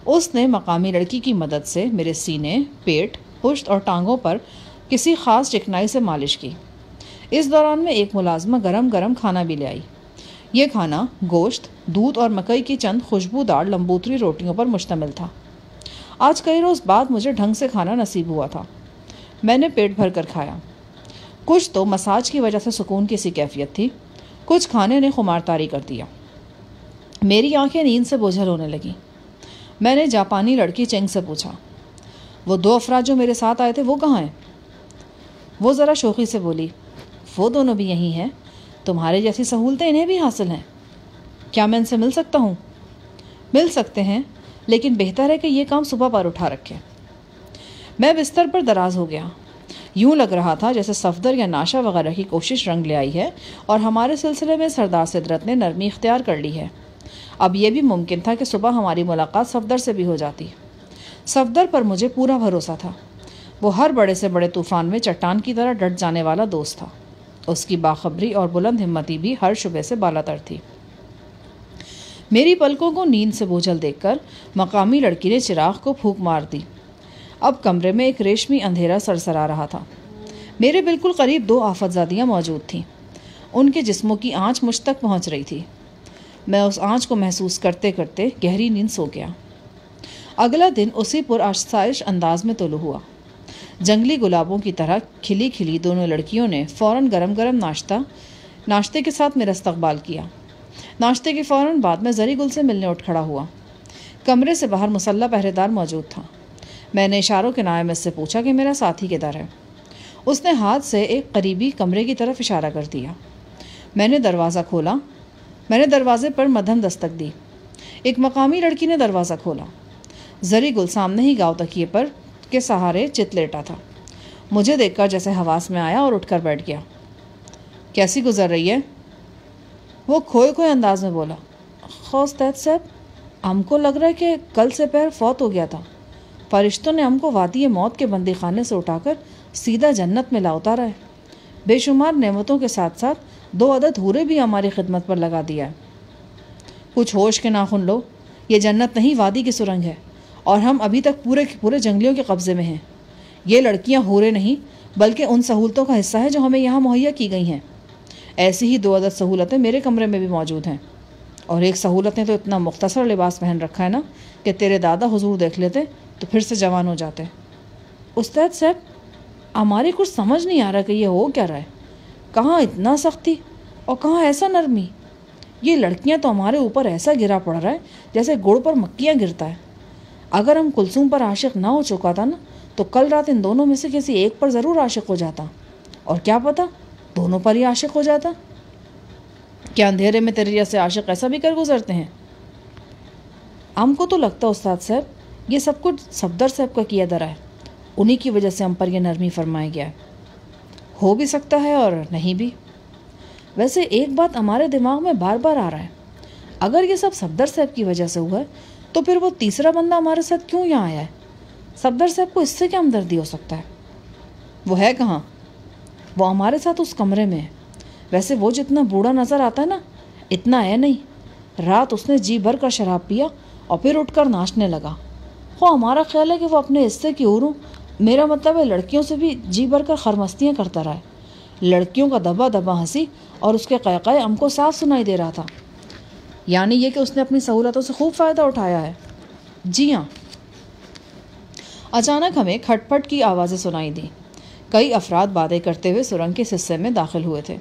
اس نے مقامی لڑکی کی مدد سے میرے سینے، پیٹ، پشت اور ٹانگوں پر کسی خاص چکنائی سے مالش کی۔ اس دوران میں ایک ملازمہ گرم گرم کھانا بھی لے آئی۔ یہ کھانا گوشت، دودھ اور مکئی کی چند خوشبودار لمبوتری روٹیوں پر مشتمل تھا۔ آج کئی روز بعد مجھے ڈھنگ سے کھانا نصیب ہوا تھا۔ میں نے پیٹ بھر کر کھایا۔ کچھ تو مساج کی وجہ سے سکون کی سی کیفیت تھی، کچھ کھانے نے خمار طاری کر دیا۔ میری آنکھیں نیند سے بوجھل ہونے لگیں۔ میں نے جاپانی لڑکی چنگ سے پوچھا، وہ دو افراد جو میرے ساتھ آئے تھے وہ کہاں ہیں؟ وہ ذرا شوخی سے بولی، وہ دونوں بھی یہیں ہیں، تمہارے جیسی سہولتیں انہیں بھی حاصل ہیں۔ کیا میں ان سے مل سکتا ہوں؟ مل سکتے ہیں، لیکن بہتر ہے کہ یہ کام صبح پر اٹھا رکھے۔ میں بستر پر دراز ہو گیا۔ یوں لگ رہا تھا جیسے صفدر یا ناشا وغیرہ کی کوشش رنگ لے آئی ہے اور ہمارے سلسلے میں سردار سدرت نے نرمی اختیار کر لی ہے۔ اب یہ بھی ممکن تھا کہ صبح ہماری ملاقات صفدر سے بھی ہو جاتی۔ صفدر پر مجھے پورا بھروسہ تھا۔ وہ ہر بڑے سے بڑے طوفان میں چٹان کی طرح ڈٹ جانے والا دوست تھا۔ اس کی باخبری اور بلند ہمتی بھی ہر شبے سے بالاتر تھی۔ میری پلکوں کو نیند سے بوجھل دیکھ کر مقامی لڑکی نے چراغ کو پھونک مار دی۔ اب کمرے میں ایک ریشمی اندھیرا سرسرا رہا تھا۔ میرے بالکل قریب دو آفت زادیاں موجود تھیں۔ ان کے جسموں کی آنچ مجھ تک پہنچ رہی تھی۔ میں اس آنچ کو محسوس کرتے کرتے گہری نیند سو گیا۔ اگلا دن اسی پرآسائش انداز میں طلوع ہوا۔ جنگلی گلابوں کی طرح کھلی کھلی دونوں لڑکیوں نے فوراً گرم گرم ناشتے کے ساتھ میرا استقبال کیا۔ ناشتے کے فوراً بعد میں زری گل سے ملنے اٹھ کھڑا ہوا۔ کمرے سے باہر مسلح پہرے دار موجود تھا۔ میں نے اشاروں کے نائم سے پوچھا کہ میرا ساتھی کدھر ہے۔ اس نے ہاتھ سے ایک قریبی کمرے کی طرف اشارہ کر دیا۔ میں نے دروازہ کھولا۔ میں نے دروازے پر مدھم دستک دی۔ ایک مقامی لڑکی نے دروازہ کھولا۔ زری گل سامنے ہی گاؤ تکیے پر کے سہارے چت لیٹا تھا۔ مجھے دیکھ کر جیسے حواس میں آیا اور اٹھ کر بیٹھ گیا۔ کیسی گزر رہی ہے؟ وہ کھوئے کھوئے انداز میں بولا، خوستید صاحب، ہم کو لگ رہا ہے کہ کل سے پہر فوت ہو گیا تھا۔ فرشتوں نے ہم کو وادی موت کے بندی خانے سے اٹھا کر سیدھا جنت میں لا اتارا ہے۔ بے شمار نعمتوں کے ساتھ ساتھ 2 عدد حوریں بھی ہماری خدمت پر لگا دیا ہے۔ کچھ ہوش کے ناخن لو، یہ جنت نہیں وادی کی سرنگ ہے، اور ہم ابھی تک پورے جنگلیوں کے قبضے میں ہیں۔ یہ لڑکیاں حوریں نہیں بلکہ ان سہولتوں کا حصہ ہے جو ہمیں یہاں مہیا کی گئی ہیں۔ ایسی ہی 2 عدد سہولتیں میرے کمرے میں بھی موجود ہیں، اور ایک سہولت نے تو اتنا مختصر لباس پہن رکھا ہے نا کہ تیرے دادا حضور دیکھ لیتے تو پھر سے جوان ہو جاتے۔ استاد صاحب، ہماری کچھ سمجھ نہیں آ رہا کہ یہ ہو کیا رہا ہے۔ کہاں اتنا سختی اور کہاں ایسا نرمی۔ یہ لڑکیاں تو ہمارے اوپر ایسا گرا پڑ رہا ہے جیسے گڑ پر مکیاں گرتا ہے۔ اگر ہم کلثوم پر عاشق نہ ہو چکا تھا نا تو کل رات ان دونوں میں سے کسی ایک پر ضرور عاشق ہو جاتا، اور کیا پتا دونوں پر ہی عاشق ہو جاتا۔ کیا اندھیرے میں تیرے جیسے عاشق ایسا بھی کر گزرتے ہیں؟ ہم کو تو لگتا استاد صاحب یہ سب کچھ صفدر صاحب کا کیا درا ہے، انہی کی وجہ سے ہم پر یہ نرمی فرمایا گیا ہے۔ ہو بھی سکتا ہے اور نہیں بھی۔ ویسے ایک بات ہمارے دماغ میں بار بار آ رہا ہے، اگر یہ سب صفدر صاحب کی وجہ سے ہوا ہے تو پھر وہ تیسرا بندہ ہمارے ساتھ کیوں یہاں آیا ہے؟ صفدر صاحب کو اس سے کیا ہمدردی ہو سکتا ہے؟ وہ ہے کہاں؟ وہ ہمارے ساتھ اس کمرے میں ہے۔ ویسے وہ جتنا بوڑھا نظر آتا ہے نا اتنا ہے نہیں۔ رات اس نے جی بھر کر شراب پیا اور پھر اٹھ کر ناچنے لگا۔ ہمارا خیال ہے کہ وہ اپنے حصے کی حوروں، میرا مطلب ہے لڑکیوں سے بھی جی بھر کر خرمستیاں کرتا رہا ہے۔ لڑکیوں کا دبا دبا ہنسی اور اس کے قیقے ہم کو صاف سنائی دے رہا تھا۔ یعنی یہ کہ اس نے اپنی سہولتوں سے خوب فائدہ اٹھایا ہے۔ جی ہاں۔ اچانک ہمیں کھٹ پٹ کی آوازیں سنائی دی۔ کئی افراد باتیں کرتے ہوئے سرنگ کے حصے میں داخل ہوئے تھے۔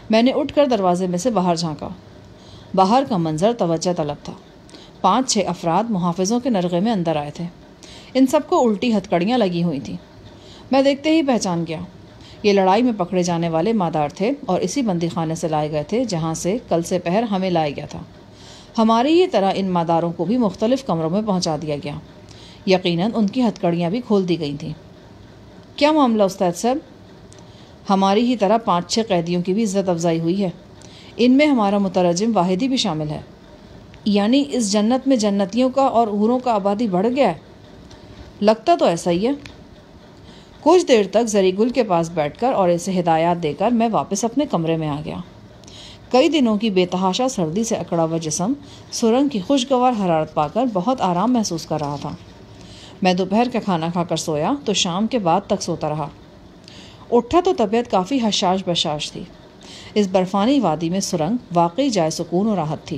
میں نے اٹھ کر دروازے میں سے باہر جھانکا۔ باہر کا منظر توجہ طلب تھا۔ 5-6 افراد محافظوں کے نرغے میں اندر آئے تھے۔ ان سب کو الٹی ہتکڑیاں لگی ہوئی تھیں۔ میں دیکھتے ہی پہچان گیا، یہ لڑائی میں پکڑے جانے والے مادار تھے اور اسی بندی خانے سے لائے گئے تھے جہاں سے کل سے پہر ہمیں لایا گیا تھا۔ ہماری ہی طرح ان ماداروں کو بھی مختلف کمروں میں پہنچا دیا گیا۔ یقیناً ان کی ہتکڑیاں بھی کھول دی گئی تھیں۔ کیا معاملہ استاد صاحب؟ ہماری ہی طرح 5-6 قیدیوں کی بھی عزت افزائی ہوئی ہے۔ ان میں ہمارا مترجم واحدی بھی شامل ہے۔ یعنی اس جنت میں جنتیوں کا اور حوروں کا آبادی بڑھ گیا ہے؟ لگتا تو ایسا ہی ہے۔ کچھ دیر تک زری گل کے پاس بیٹھ کر اور اسے ہدایات دے کر میں واپس اپنے کمرے میں آ گیا۔ کئی دنوں کی بے تحاشا سردی سے اکڑا ہوا جسم سرنگ کی خوشگوار حرارت پا کر بہت آرام محسوس کر رہا تھا۔ میں دوپہر کا کھانا کھا کر سویا تو شام کے بعد تک سوتا رہا۔ اٹھا تو طبیعت کافی حشاش بشاش تھی۔ اس برفانی وادی میں سرنگ واقعی جائے سکون و راحت تھی۔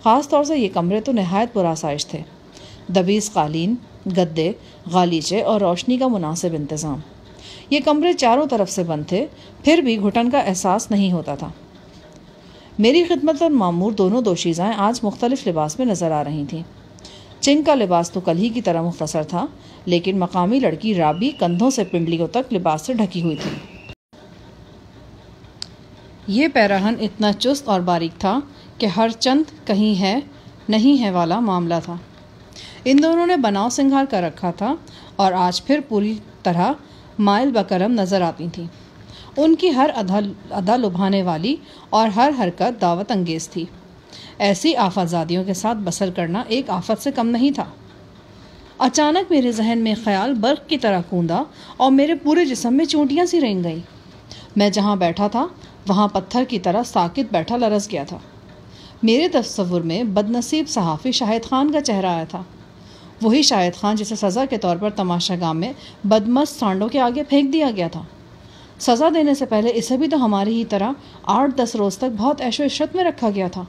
خاص طور سے یہ کمرے تو نہایت پرآسائش تھے۔ دبیز قالین، گدے، غالیچے اور روشنی کا مناسب انتظام۔ یہ کمرے چاروں طرف سے بند تھے، پھر بھی گھٹن کا احساس نہیں ہوتا تھا۔ میری خدمت اور مامور دونوں دوشیزائیں آج مختلف لباس میں نظر آ رہی تھیں۔ چنگ کا لباس تو کل ہی کی طرح مختصر تھا، لیکن مقامی لڑکی رابی کندھوں سے پنڈلیوں تک لباس سے ڈھکی ہوئی تھی۔ یہ پیراہن اتنا چست اور باریک تھا کہ ہر چند کہیں ہے نہیں ہے والا معاملہ تھا۔ ان دونوں نے بناؤ سنگھار کر رکھا تھا اور آج پھر پوری طرح مائل بکرم نظر آتی تھیں۔ ان کی ہر ادا لبھانے والی اور ہر حرکت دعوت انگیز تھی۔ ایسی آفت زادیوں کے ساتھ بسر کرنا ایک آفت سے کم نہیں تھا۔ اچانک میرے ذہن میں خیال برق کی طرح کوندا اور میرے پورے جسم میں چونٹیاں سی رینگ گئیں۔ میں جہاں بیٹھا تھا وہاں پتھر کی طرح ساکت بیٹھا لرز گیا تھا۔ میرے تصور میں بدنصیب صحافی شاہد خان کا چہرہ آیا تھا، وہی شاہد خان جسے سزا کے طور پر تماشا گاہ میں بدمست سانڈوں کے آگے پھینک دیا گیا تھا۔ سزا دینے سے پہلے اسے بھی تو ہماری ہی طرح 8-10 روز تک بہت عیش و عشرت میں رکھا گیا تھا۔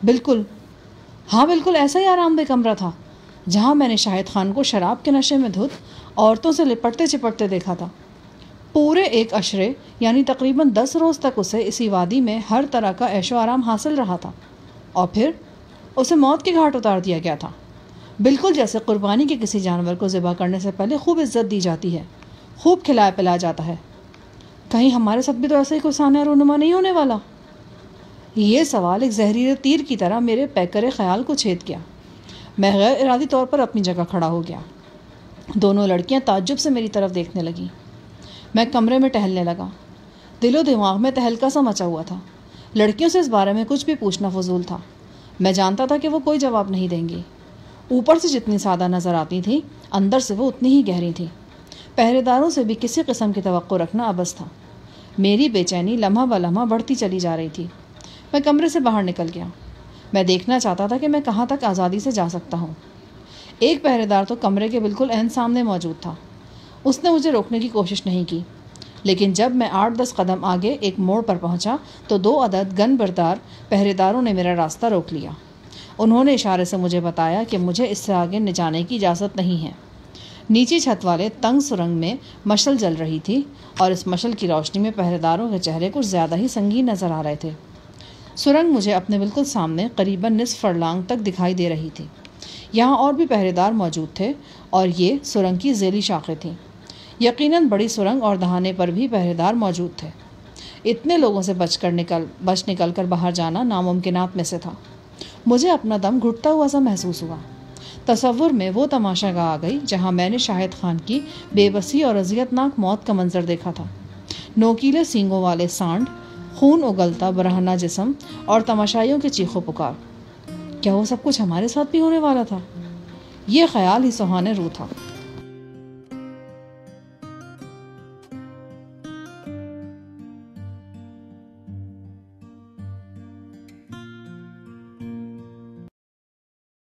بالکل، ہاں بالکل ایسا ہی آرام دہ کمرہ تھا جہاں میں نے شاہد خان کو شراب کے نشے میں دھت عورتوں سے لپٹتے چپٹتے دیکھا تھا۔ پورے 1 عشرے یعنی تقریباً 10 روز تک اسے اسی وادی میں ہر طرح کا عیش و آرام حاصل رہا تھا، اور پھر اسے موت کے گھاٹ اتار دیا گیا تھا، بالکل جیسے قربانی کے کسی جانور کو ذبح کرنے سے پہلے خوب عزت دی جاتی ہے، خوب کھلایا پلایا جاتا ہے۔ کہیں ہمارے ساتھ بھی تو ایسا ہی کوئی سانحہ رونما نہیں ہونے والا؟ یہ سوال ایک زہریلے تیر کی طرح میرے پیکرے خیال کو چھید کیا۔ میں غیر ارادی طور پر اپنی جگہ کھڑا ہو گیا۔ دونوں لڑکیاں تعجب سے میری طرف دیکھنے لگیں۔ میں کمرے میں ٹہلنے لگا۔ دل و دماغ میں تہلکہ سا مچا ہوا تھا۔ لڑکیوں سے اس بارے میں کچھ بھی پوچھنا فضول تھا۔ میں جانتا تھا کہ وہ کوئی جواب نہیں دیں گی۔ اوپر سے جتنی سادہ نظر آتی تھیں اندر سے وہ اتنی ہی گہری تھیں۔ پہرے داروں سے بھی کسی قسم کی توقع رکھنا عبث تھا۔ میری بے چینی لمحہ بلمحہ بڑھتی چلی جا رہی تھی۔ میں کمرے سے باہر نکل گیا۔ میں دیکھنا چاہتا تھا کہ میں کہاں تک آزادی سے جا سکتا ہوں۔ ایک پہرے دار تو کمرے کے بالکل عین سامنے موجود تھا۔ اس نے مجھے روکنے کی کوشش نہیں کی، لیکن جب میں 8-10 قدم آگے ایک موڑ پر پہنچا تو 2 عدد گن بردار پہرے داروں نے میرا راستہ روک لیا۔ انہوں نے اشارے سے مجھے بتایا کہ مجھے اس سے آگے جانے کی اجازت نہیں ہے۔ نیچی چھت والے تنگ سرنگ میں مشل جل رہی تھی اور اس مشل کی روشنی میں پہرے داروں کے چہرے کچھ زیادہ ہی سنگین نظر آ رہے تھے۔ سرنگ مجھے اپنے بالکل سامنے قریباً نصف فرلانگ تک دکھائی دے رہی تھی۔ یہاں اور بھی پہرے دار موجود تھے اور یہ سرنگ کی ذیلی شاخیں تھیں۔ یقیناً بڑی سرنگ اور دہانے پر بھی پہرے دار موجود تھے۔ اتنے لوگوں سے بچ نکل کر باہر جانا ناممکنات میں سے تھا۔ مجھے اپنا دم گھٹتا ہوا سا محسوس ہوا۔ تصور میں وہ تماشا گاہ آ گئی جہاں میں نے شاہد خان کی بے بسی اور اذیت ناک موت کا منظر دیکھا تھا۔ نوکیلے سینگوں والے سانڈ، خون اگلتا برہنہ جسم اور تماشائیوں کے چیخو پکار۔ کیا وہ سب کچھ ہمارے ساتھ بھی ہونے والا تھا؟ یہ خیال ہی سہانے روح تھا۔